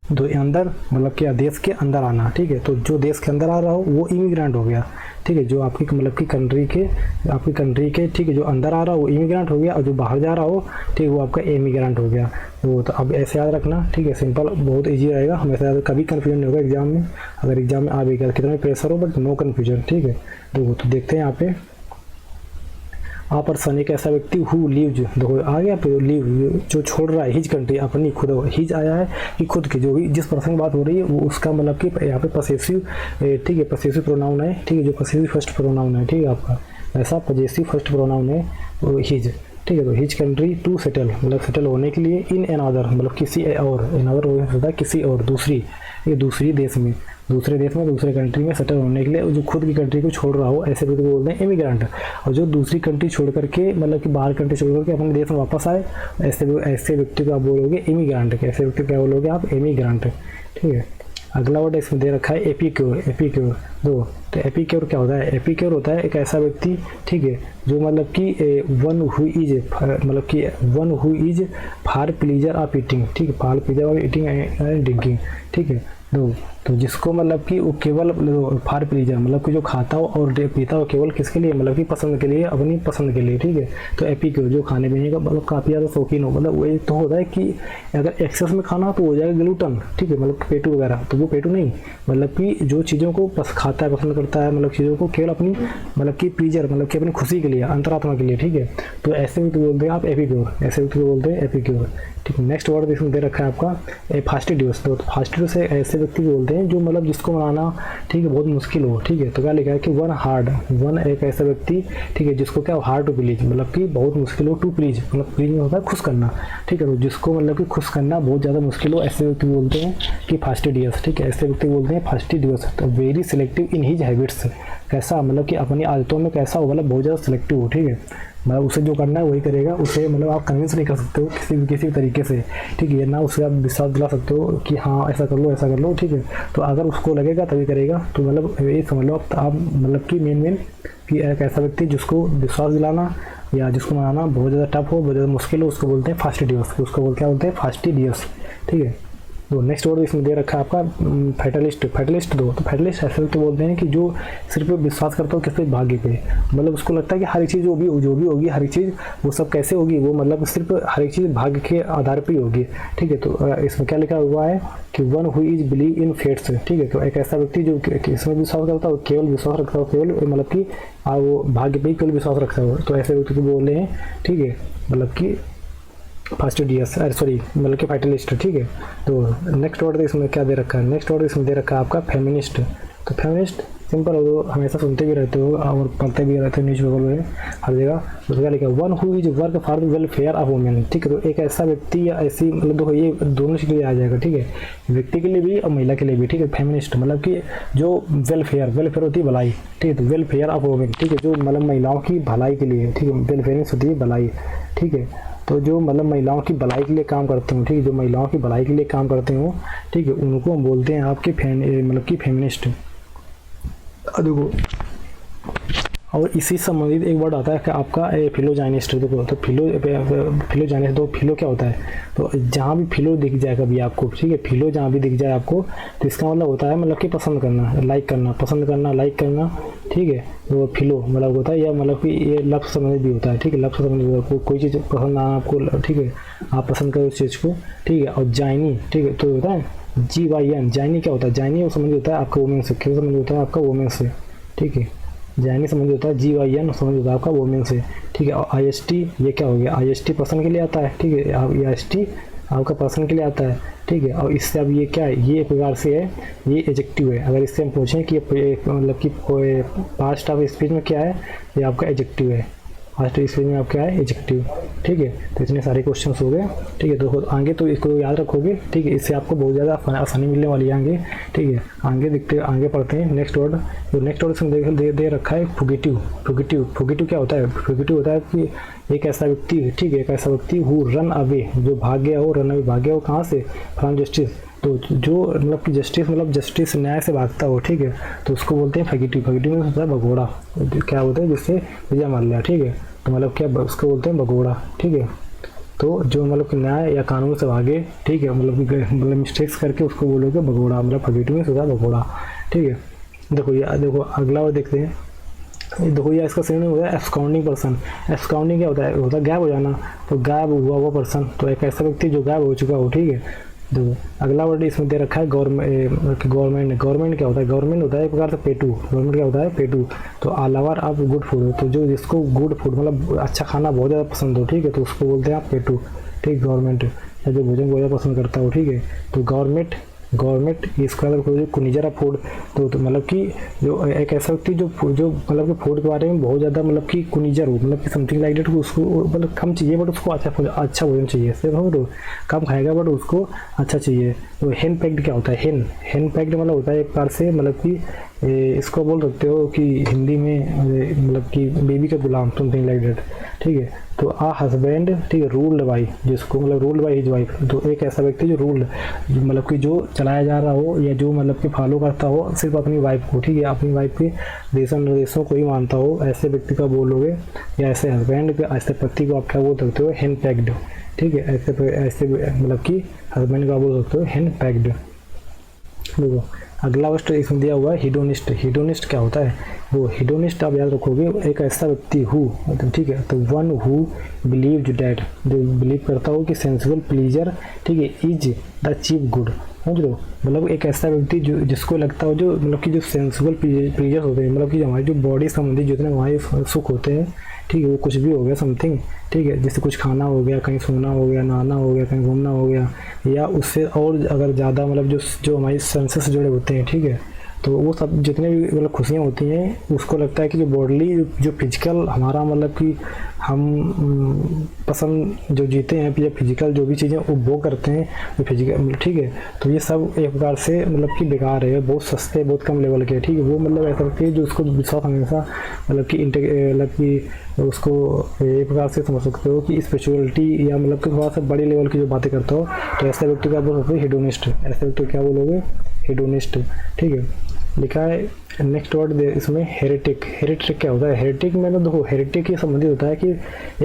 तो अंदर मतलब क्या, देश के अंदर आना, ठीक है, तो जो देश के अंदर आ रहा हो वो इमिग्रेंट हो गया, ठीक है, जो आपकी मतलब कि आपकी कंट्री के, ठीक है, जो अंदर आ रहा हो वो इमिग्रेंट हो गया, और जो बाहर जा रहा हो, ठीक है, वो आपका एमिग्रेंट हो गया। तो अब ऐसे याद रखना, ठीक है, सिंपल, बहुत ईजी रहेगा, हमेशा कभी कन्फ्यूजन नहीं होगा एग्जाम में। अगर एग्जाम में आ भी गया कितना भी प्रेशर हो, बट नो कन्फ्यूजन, ठीक है। तो देखते हैं यहाँ पे आ पर्सन, एक ऐसा व्यक्ति हु लीव्स, देखो आ गया पे लीव, जो छोड़ रहा है, हिज कंट्री, अपनी खुद, हिज आया है कि खुद की, जो भी जिस पर्सन की बात हो रही है वो उसका मतलब कि यहाँ पे पसेसिव, ठीक है, पसेसिव प्रोनाउन है, ठीक है, जो पसेसिव फर्स्ट प्रोनाउन है, ठीक है, आपका ऐसा पजेसिव फर्स्ट प्रोनाउन है वो हिज, ठीक है। तो हिज कंट्री टू सेटल, मतलब सेटल होने के लिए, इन एन अदर मतलब किसी और, इन अदर होता है किसी और, दूसरी, ये दूसरे देश में दूसरे कंट्री में सेटल होने के लिए, जो खुद की कंट्री को छोड़ रहा हो, ऐसे व्यक्ति को बोलते हैं इमिग्रेंट। और जो दूसरी कंट्री छोड़ करके मतलब कि बाहर कंट्री छोड़ करके अपने देश में वापस आए, ऐसे व्यक्ति को आप बोलोगे इमिग्रेंट, ऐसे व्यक्ति को क्या बोलोगे आप, इमिग्रेंट, ठीक है। अगला वर्ड इसमें दे रखा है एपिक्योर। तो एपिक्योर क्या होता है, एपिक्योर होता है एक ऐसा व्यक्ति, ठीक है, जो मतलब कि one who is for pleasure of eating, ठीक है, for pleasure of eating and drinking, ठीक है। तो जिसको मतलब कि वो केवल फार प्लीजर मतलब कि जो खाता हो और पीता हो केवल किसके लिए, मतलब कि पसंद के लिए, अपनी पसंद के लिए, ठीक है। तो एपिक्योर जो खाने पीने का मतलब काफ़ी ज़्यादा शौकीन हो, मतलब वो तो होता है कि अगर एक्सेस में खाना तो हो जाएगा ग्लूटन, ठीक है, मतलब पेटू वगैरह, तो वो पेटू नहीं, मतलब कि जो चीज़ों को खाता है, पसंद करता है, मतलब चीज़ों को केवल अपनी मतलब कि प्लीजर मतलब कि अपनी खुशी के लिए, अंतरात्मा के लिए, ठीक है। तो ऐसे भी तो बोलते हैं आप एपिक्योर, ऐसे भी तो बोलते हैं एपिक्योर, ठीक है। नेक्स्ट वर्ड इसमें दे रखा है आपका फास्टिडियस। तो फास्टिडियस ऐसे व्यक्ति को बोलते हैं जो मतलब जिसको मनाना, ठीक है, बहुत मुश्किल हो, ठीक है। तो क्या लिखा है कि वन एक ऐसा व्यक्ति, ठीक है, जिसको क्या हार्ड टू प्लीज मतलब कि बहुत मुश्किल हो, टू प्लीज मतलब प्लीज में होता है खुश करना, ठीक है। तो जिसको मतलब कि खुश करना बहुत ज़्यादा मुश्किल हो, ऐसे व्यक्ति बोलते हैं कि फास्टिडियस, ठीक है, ऐसे व्यक्ति बोलते हैं फास्टिडियस। तो वेरी सिलेक्टिव इन हिज हैबिट्स, कैसा मतलब कि अपनी आदतों में कैसा हो, मतलब बहुत ज़्यादा सिलेक्टिव हो, ठीक है, मतलब उसे जो करना है वही करेगा, उसे मतलब आप कन्विंस नहीं कर सकते हो किसी भी तरीके से, ठीक है, ना उसे आप विश्वास दिला सकते हो कि हाँ ऐसा कर लो, ठीक है। तो अगर उसको लगेगा तभी करेगा। तो मतलब ये समझ लो आप मतलब कि मेन कि एक ऐसा व्यक्ति जिसको विश्वास दिलाना या जिसको मनाना बहुत ज़्यादा टफ हो, बहुत ज़्यादा मुश्किल हो, उसको बोलते हैं फास्टिडियस, उसको क्या बोलते हैं फास्टिडियस, ठीक है। तो नेक्स्ट वर्ड इसमें दे रखा है आपका फैटलिस्ट। तो फैटलिस्ट ऐसे व्यक्ति बोलते हैं कि जो सिर्फ विश्वास करता हो किसी भाग्य पे, मतलब उसको लगता है कि हर एक चीज़ जो भी होगी, हर एक चीज़ वो सब कैसे होगी, वो मतलब सिर्फ हर एक चीज़ भाग्य के आधार पर ही होगी, ठीक है। तो इसमें क्या लिखा हुआ है कि one who is believe in fates, ठीक है। तो एक ऐसा व्यक्ति जो इसमें विश्वास करता हो, केवल विश्वास रखता हो, केवल मतलब कि वो भाग्य पे ही केवल विश्वास रखता हो, तो ऐसे व्यक्ति को बोल रहे हैं, ठीक है, मतलब कि फास्टिडियस, मतलब कि फाइटलिस्ट, ठीक है। तो नेक्स्ट वर्ड इसमें क्या दे रखा है, नेक्स्ट वर्ड इसमें दे रखा है आपका फेमिनिस्ट। तो फेमिनिस्ट सिंपल हो, हमेशा सुनते भी रहते हो और पढ़ते भी रहते हो न्यूज़पेपर में हर जगह। तो क्या लिखा है one who is work for the welfare of women, ठीक है। तो एक ऐसा व्यक्ति या ऐसी मतलब देखो ये दोनों के लिए आ जाएगा, ठीक है, व्यक्ति के लिए भी और महिला के लिए भी, ठीक है। फेमिनिस्ट मतलब कि जो वेलफेयर होती है भलाई, ठीक है, तो वेलफेयर ऑफ वुमेन, ठीक है, जो मतलब महिलाओं की भलाई के लिए, ठीक है, वेलफेयर होती है भलाई, ठीक है। तो जो मतलब महिलाओं की भलाई के लिए काम करते हो, ठीक है, जो महिलाओं की भलाई के लिए काम करते हो, ठीक है, उनको हम बोलते हैं आपके मतलब कि फेमिनिस्ट। देखो और इसी संबंधित एक वर्ड आता है कि आपका फिलोजाइनिस्ट। देखो तो फिलोजाइनिस्ट, तो फिलो क्या होता है, तो जहाँ भी फिलो दिख जाए कभी आपको, ठीक है, फिलो जहाँ भी दिख जाए आपको, तो इसका मतलब होता है मतलब कि पसंद करना, लाइक करना, लाइक करना, ठीक है। तो फिलो मतलब होता है, या मतलब कि ये लफ्ज़ संबंधित भी होता है, ठीक है, लफ्ज़ संबंधित होता है, कोई चीज़ पसंद आना आपको, ठीक है, आप पसंद करो उस चीज़ को, ठीक है। और जाइनी, ठीक है, तो होता है GYN, जाइनी क्या होता है, जाइनी वो संबंधित होता है आपका वुमेन से, क्या संबंधित होता है आपका वुमेन से, ठीक है। जैनी संबंधी होता है, GYN संबंधी होता है आपका वोमेन से, ठीक है। और IST ये क्या हो गया, IST पर्सन के लिए आता है, ठीक है। अब IST आपका पर्सन के लिए आता है, ठीक है। और इससे अब ये क्या है, ये एक प्रकार से है, ये एडजेक्टिव है। अगर इससे हम पूछें कि मतलब कि पास्ट ऑफ स्पीच में क्या है, ये आपका एडजेक्टिव है। पास्ट ऑफ स्पीच में आप क्या है, एडजेक्टिव, ठीक है। तो इतने सारे क्वेश्चन हो गए, ठीक है। तो आगे तो इसको याद रखोगे, ठीक है। इससे आपको बहुत ज़्यादा आसानी मिलने वाली है आगे, ठीक है। आगे पढ़ते हैं नेक्स्ट वर्ड। तो नेक्स्ट वर्ड इसमें दे रखा है फुगिटिव। फुगिटिव क्या होता है, फुगिटिव होता है कि एक ऐसा व्यक्ति, ठीक है, एक ऐसा व्यक्ति हु रन अवे, जो भाग गया हो, रन अवे भाग गया हो कहाँ से, फ्रॉम जस्टिस। तो जो मतलब कि जस्टिस न्याय से भागता हो, ठीक है, तो उसको बोलते हैं फगिटिव। फगिटिव में होता है भगोड़ा, क्या होता है जिससे विजय माल्या, ठीक है। तो मतलब क्या उसको बोलते हैं भगोड़ा, ठीक है। तो जो मतलब कि न्याय या कानून से भागे, ठीक है, मतलब मिस्टेक्स करके उसको बोलोगे भगोड़ा, मतलब फगिटिव में होता है भगोड़ा, ठीक है। देखो अगला और देखते हैं। देखो ये इसका सिनोनिम होता है एब्सकॉन्डिंग पर्सन। एब्सकॉन्डिंग क्या होता है गायब हो जाना, तो गायब हुआ वो पर्सन, तो एक ऐसा व्यक्ति जो गायब हो चुका हो, ठीक है। देखो अगला वर्ड इसमें दे रखा है गवर्नमेंट। गवर्नमेंट क्या होता है, गवर्नमेंट होता है एक प्रकार से पेटू। गवर्नमेंट क्या होता है, पेटू। तो अलावर आप गुड फूड, तो जो जिसको गुड फूड मतलब अच्छा खाना बहुत ज़्यादा पसंद हो, ठीक है, तो उसको बोलते हैं आप पेटू, ठीक। गवर्नमेंट या जो भोजन बहुत ज़्यादा पसंद करता हो, ठीक है। तो गवर्नमेंट इसका मतलब कुनिजर ऑफ फूड, तो मतलब कि जो एक ऐसा व्यक्ति जो मतलब कि फूड के बारे में बहुत ज़्यादा मतलब कि कुनिजर हो, मतलब कि समथिंग लाइक डेट, उसको मतलब कम चाहिए बट उसको अच्छा भोजन चाहिए, सिर्फ तो कम खाएगा बट उसको अच्छा चाहिए। तो हेन पैक्ड क्या होता है, हेन पैक्ड मतलब होता है एक प्रकार से मतलब कि इसको बोल सकते हो कि हिंदी में मतलब कि बेबी का गुलाम, समथिंग लाइक डेट, ठीक है। तो आ हस्बैंड, ठीक है, रूल्ड बाई, जिसको मतलब रूल्ड बाई हिज वाइफ। तो एक ऐसा व्यक्ति जो रूल्ड मतलब कि जो चलाया जा रहा हो या जो मतलब कि फॉलो करता हो सिर्फ अपनी वाइफ को, ठीक है, अपनी वाइफ के दिशा निर्देशों को ही मानता हो, ऐसे व्यक्ति का बोलोगे, या ऐसे हस्बैंड के, ऐसे पति को आप क्या बोल सकते हो, हेन पैक्ड, ठीक है। ऐसे मतलब कि हस्बैंड का बोल सकते हो हेन पैक्ड। देखो अगला वर्ड इसमें दिया हुआ है हिडोनिस्ट। हिडोनिस्ट क्या होता है, वो हिडोनिस्ट आप याद रखोगे एक ऐसा व्यक्ति हु, ठीक है, तो वन हु बिलीव डैट, जो बिलीव करता हो कि सेंसिबल प्लीजर, ठीक है, इज द चीफ गुड, समझ लो। मतलब एक ऐसा व्यक्ति जो जिसको लगता हो, जो मतलब कि जो सेंसिबल प्लीजर होते हैं, मतलब कि हमारी जो बॉडी संबंधी जितने हमारे सुख होते हैं, ठीक है, वो कुछ भी हो गया समथिंग, ठीक है, जैसे कुछ खाना हो गया, कहीं सोना हो गया, नहाना हो गया, कहीं घूमना हो गया, या उससे और अगर ज़्यादा मतलब जो हमारी सेंसेस से जुड़े होते हैं, ठीक है, तो वो सब जितने भी मतलब खुशियाँ होती हैं, उसको लगता है कि जो बॉडली जो फिजिकल हमारा मतलब कि हम पसंद जो जीते हैं या फिजिकल जो भी चीज़ें वो करते हैं वो फिजिकल, ठीक है। तो ये सब एक प्रकार से मतलब कि बेकार है, बहुत सस्ते, बहुत कम लेवल के, ठीक है। वो मतलब ऐसा कि जो उसको विश्वास हमेशा मतलब कि उसको एक प्रकार से समझ सकते हो कि स्पिरिचुअलिटी या मतलब कि थोड़ा सा बड़ी लेवल की जो बातें करता हो, तो ऐसे व्यक्ति का बोल सकते हो हिडोनिस्ट। ऐसे व्यक्ति क्या बोलोगे, हिडोनिस्ट, ठीक है। लिखा है नेक्स्ट वर्ड इसमें हेरेटिक। हेरेटिक क्या होता है, हेरेटिक में तो देखो हेरेटिक के संबंधित होता है कि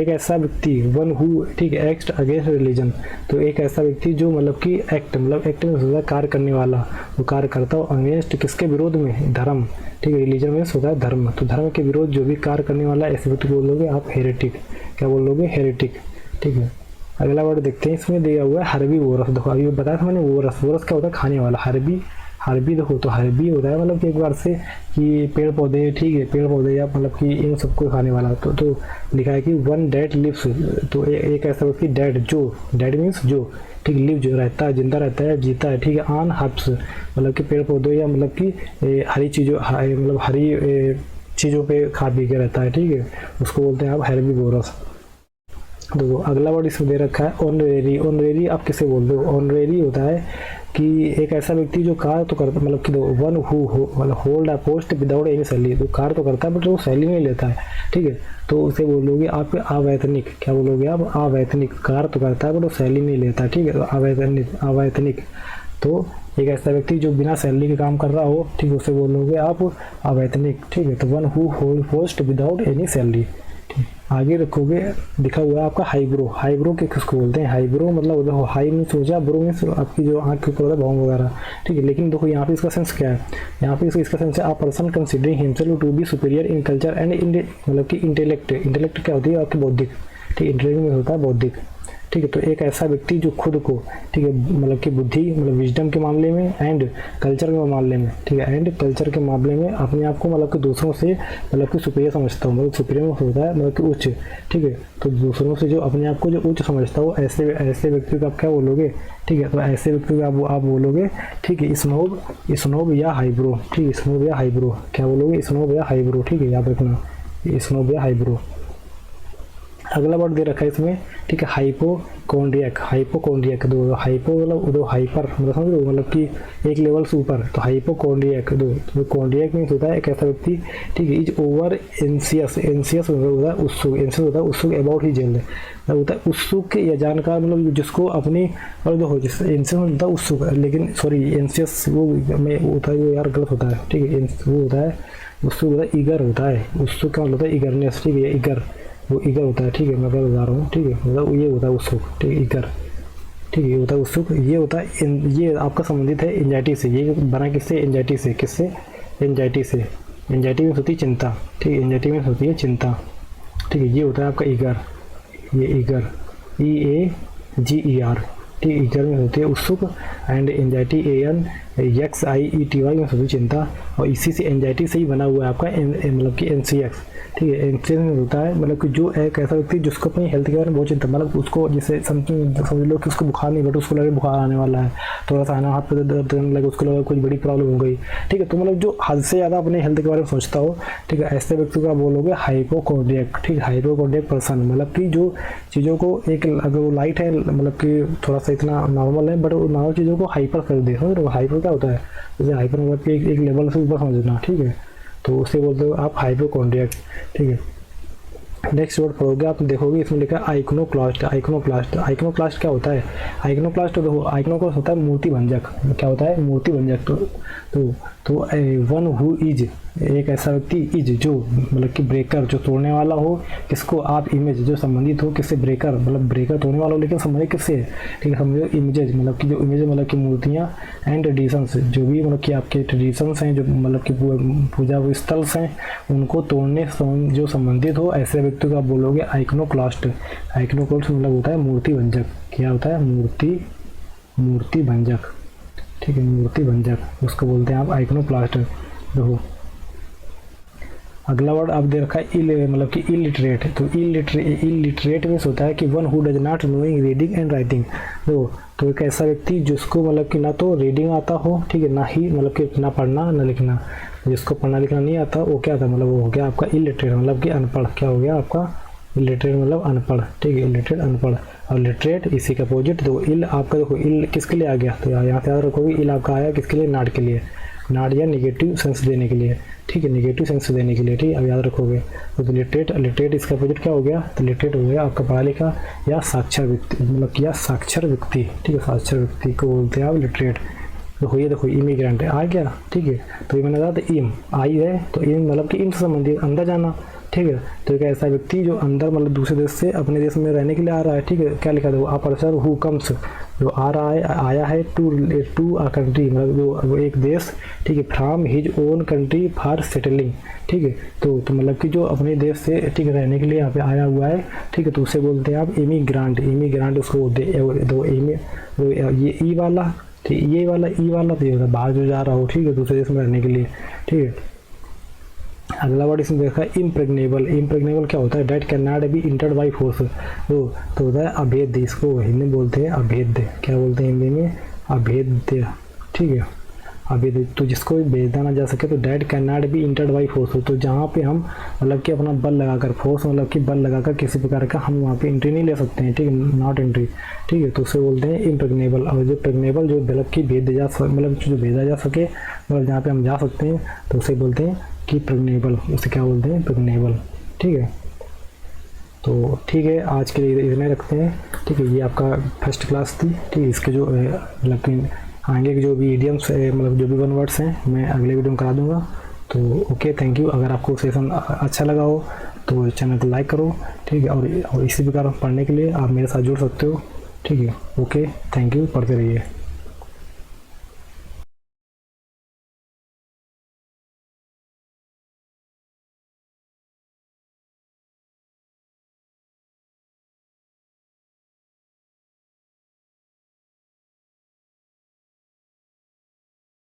एक ऐसा व्यक्ति वन हु, ठीक है, एक्ट अगेंस्ट रिलीजन। तो एक ऐसा व्यक्ति जो मतलब कि एक्ट में होता है कार्य करने वाला, वो कार्य करता हो अगेंस्ट किसके विरोध में, धर्म, ठीक है। रिलीजन में होता है धर्म, तो धर्म के विरोध जो भी कार्य करने वाला ऐसे व्यक्ति को बोलोगे आप हेरेटिक। क्या बोलोगे, हेरेटिक, ठीक है। अगला वर्ड देखते हैं, इसमें दिया हुआ है हर्बी वोरस। देखो अभी बताया था मैंने, वोरस क्या होता है, खाने वाला। हर्बी देखो तो हर्बी होता है मतलब कि एक बार से कि पेड़ पौधे, ठीक है, पेड़ पौधे या मतलब कि इन सबको खाने वाला। तो लिखा है कि वन डेट लिव्स, तो एक ऐसा व्यक्ति डेट, जो डेट मीन्स जो, ठीक, लिव जो रहता है, जिंदा रहता है, जीता है, ठीक है, ऑन हर्ब्स मतलब कि पेड़ पौधों या मतलब कि हरी चीज़ों, मतलब हरी चीज़ों पे खा पी के रहता है, ठीक है, उसको बोलते हैं आप हेर्बीवोरस। देखो अगला वर्ड इसमें दे रखा है ऑनरेरी। ऑनरेरी आप किसे बोलते हो, ऑनरेरी होता है कि एक ऐसा व्यक्ति जो कार्य तो करता, मतलब कि वन हु मतलब hold a post without any salary, तो कार्य तो करता है बट वो सैलरी नहीं लेता है, ठीक है। तो उसे बोलोगे आप अवैतनिक। क्या बोलोगे आप, अवैतनिक। कार्य तो करता है बट वो सैलरी नहीं लेता, ठीक है, अवैतनिक। तो एक ऐसा व्यक्ति जो बिना सैलरी के काम कर रहा हो, ठीक है, उसे बोलोगे आप अवैतनिक, ठीक है। तो one who hold post without any salary. आगे रखोगे, दिखा हुआ है आपका हाईब्रो। हाईब्रो के किसको बोलते हैं, हाईब्रो मतलब देखो हाई में सोचा, ब्रो में आपकी जो आँख के ऊपर होता है भौं वगैरह, ठीक है। लेकिन देखो यहाँ पे इसका सेंस क्या है, यहाँ पे इसका सेंस है, a person considering himself to be superior in culture and in मतलब कि इंटेलेक्ट। इंटेलेक्ट क्या होती है आपकी बौद्धिक, ठीक, इंटेलेक्ट में होता है बौद्धिक, ठीक है। तो एक ऐसा व्यक्ति जो खुद को, ठीक है, मतलब कि बुद्धि मतलब विजडम के मामले में एंड कल्चर के मामले में, ठीक है, एंड कल्चर के मामले में अपने आप को मतलब कि दूसरों से मतलब कि सुपीरियर समझता हूँ, मतलब सुपीरियर होता है मतलब कि उच्च, ठीक है। तो दूसरों से जो अपने आप को जो उच्च समझता हो, ऐसे ऐसे व्यक्ति को आप क्या बोलोगे, ठीक है। तो ऐसे व्यक्ति को आप बोलोगे, ठीक है, स्नोब या हाइब्रो, ठीक है, स्नोब या हाइब्रो, क्या बोलोगे, स्नोब या हाइब्रो, ठीक है, याद रखना, स्नोब या हाइब्रो। अगला वर्ड दे रखा है इसमें, ठीक है, हाइपोकॉन्ड्रियक, हाइपोकॉन्ड्रियक, दो हाइपो मतलब दो हाइपर, मतलब समझ लो मतलब कि एक लेवल से ऊपर, तो हाइपोकॉन्ड्रियक दो, तो कॉन्ड्रियक मीन्स होता है एक ऐसा व्यक्ति, ठीक है, इज ओवर एंसियस, एंसियस होता है उत्सुक, एंसियस होता है उत्सुक अबाउट ही जेल होता है उत्सुक या जानकार, मतलब जिसको अपनी और जो हो जिस एंसियस होता है उत्सुक, लेकिन सॉरी एंसियस वो में होता है वो यार गलत होता है, ठीक है, वो होता है उत्सुक होता है ईगर होता है, उत्सुक का मतलब होता है ईगरनेस, ठीक है, ईगर वो ईगर होता है, ठीक है, मैं क्या बता रहा हूँ, ठीक है, मतलब ये होता है उत्सुक, ठीक है, ईगर, ठीक है, ये होता है उत्सुक, ये होता है ये आपका संबंधित है एंजाइटी से, ये बना किससे, एंजाइटी से, किससे, एंजाइटी से, एंजाइटी में होती है चिंता, ठीक है, एंजाइटी में होती है चिंता, ठीक है, ये होता है आपका ईगर, ये ईगर, EAGER, ठीक है, ईगर में होती है उत्सुक, एंड एंजाइटी ANXIETY में होती है चिंता, और इसी से एंजाइटी से ही बना हुआ है आपका मतलब कि NCX, ठीक है, एंग्जाइटी में होता है मतलब कि जो एक ऐसा व्यक्ति जिसको अपनी हेल्थ के बारे में बहुत चिंता, मतलब उसको जैसे समझ लो कि उसको बुखार नहीं, बट उसको लगे बुखार आने वाला है, थोड़ा सा आना हाथ पे दर्द करने लगे, उसको लगा कुछ बड़ी प्रॉब्लम हो गई, ठीक है। तो मतलब जो हद से ज़्यादा अपने हेल्थ के बारे में सोचता हो, ठीक है, ऐसे व्यक्ति को आप बोलोगे हाइपोकॉन्ड्रियक, ठीक है, हाइपोकॉन्ड्रियक पर्सन, मतलब कि जो चीज़ों को एक अगर वो लाइट है मतलब कि थोड़ा सा इतना नॉर्मल है, बट वो नॉर्मल चीज़ों को हाइपर कर दे, समझ रहे हो, हाइपर क्या होता है, जैसे हाइपर मतलब कि एक लेवल से ऊपर समझना, ठीक है, तो उसे बोलते हो आप हाइपोकॉन्ड्रियक, ठीक है। नेक्स्ट वर्ड पढ़ोगे आप देखोगे इसमें लिखा है आइकोनोक्लास्ट, आइकोनोक्लास्ट, आइकोनोक्लास्ट क्या होता है, आइकोनोक्लास्ट तो आइकोनोक्लास्ट होता है मूर्ति भंजक, क्या होता है, मूर्ति भंजक, तो वन हु इज, एक ऐसा व्यक्ति इज जो मतलब कि ब्रेकर, जो तोड़ने वाला हो, किसको आप इमेज, जो संबंधित हो किससे, ब्रेकर मतलब ब्रेकर तोड़ने वाला हो, लेकिन संबंधित किससे है, ठीक है, समझो इमेजेज मतलब कि जो इमेज मतलब कि मूर्तियाँ, एंड ट्रेडिशंस जो भी मतलब कि आपके ट्रेडिशंस हैं, जो मतलब कि पूजा स्थल हैं, उनको तोड़ने जो संबंधित हो, ऐसे व्यक्ति को आप बोलोगे आइकोनोक्लास्ट। आइकोनोक्लास्ट मतलब होता है मूर्ति भंजक, क्या होता है, मूर्ति भंजक, ठीक है, मूर्ति भंजक, उसको बोलते हैं आप आइकोनोक्लास्ट। देखो अगला वर्ड आप दे रखा है मतलब कि इलिटरेट, तो इलिटरेट मीन्स होता है कि one who does not knowing reading and writing, तो एक ऐसा व्यक्ति जिसको मतलब कि ना तो रीडिंग आता हो, ठीक है, ना ही मतलब कि ना पढ़ना ना लिखना, जिसको पढ़ना लिखना नहीं आता वो क्या था, मतलब वो हो गया आपका इलिटरेट, मतलब कि अनपढ़, क्या हो गया आपका इलिटरेट मतलब अनपढ़, ठीक है, इलिटरेट अनपढ़, और लिटरेट इसी का अपोजिट। तो इल आपका देखो इल किसके लिए आ गया, तो यहाँ से याद रखोगे इल आपका आया किसके लिए, नाट के लिए, नाट या निगेटिव सेंस देने के लिए, ठीक है, निगेटिव सेंस देने के लिए, ठीक है, अब याद रखोगे। तो लिटरेट इसका अपोजिट क्या हो गया, तो लिटरेट हो गया आपका पढ़ा लिखा या साक्षर व्यक्ति, मतलब कि या साक्षर व्यक्ति, ठीक है, साक्षर व्यक्ति को बोलते हैं आप लिटरेट। देखो ये देखो इमिग्रेंट आ गया, ठीक है, तो ये मैंने कहा था इम आई है, तो इम मतलब कि इन से संबंधित अंदर जाना, ठीक है, तो एक ऐसा व्यक्ति जो अंदर मतलब दूसरे देश से अपने देश में रहने के लिए आ रहा है, ठीक है, क्या लिखा था वो, अपर्सर हु कम्स, जो आ रहा है आया है टू अ कंट्री, मतलब जो एक देश, ठीक है, from his own country for settling, ठीक है, तो मतलब कि जो अपने देश से, ठीक है, रहने के लिए यहाँ पे आया हुआ है, ठीक है, तो उसे बोलते हैं आप इमिग्रांट, इमिग्रांट उसको दो ये ई वाला, ठीक, ये वाला ई वाला तो ये होता है बाहर जो जा रहा हो, ठीक है, दूसरे देश में रहने के लिए, ठीक है। अगला वर्ड इसमें देखा है इम्प्रेग्नेबल, इम्प्रेग्नेबल क्या होता है, date can not be entered by force, तो होता है अभेद्य, इसको हिंदी में बोलते हैं अभेद्य, क्या बोलते हैं हिंदी में, अभेद्य, ठीक है, अभेद्य, तो जिसको भेजा ना जा सके, तो date can not be entered by force, तो जहाँ पे हम मतलब कि अपना बल लगाकर, फोर्स मतलब कि बल लगाकर किसी प्रकार का हम वहाँ पे एंट्री नहीं ले सकते हैं, ठीक है, नॉट एंट्री, ठीक है, तो उसे बोलते हैं इम्प्रेग्नेबल। और जो प्रेग्नेबल जो मतलब कि मतलब जो भेजा जा सके, मतलब जहाँ पे हम जा सकते हैं, तो उसे बोलते हैं कि प्रेग्नेबल, उसे क्या बोलते हैं, प्रेग्नेबल, ठीक है। तो ठीक है, आज के लिए इतने रखते हैं, ठीक है, ये आपका फर्स्ट क्लास थी, ठीक है, इसके जो मतलब कि आगे के जो भी इडियम्स मतलब जो भी वन वर्ड्स हैं मैं अगले वीडियो में करा दूंगा। तो ओके, थैंक यू। अगर आपको सेशन अच्छा लगा हो तो चैनल को लाइक करो, ठीक है, और इसी प्रकार पढ़ने के लिए आप मेरे साथ जुड़ सकते हो, ठीक है। ओके, थैंक यू, पढ़ते रहिए।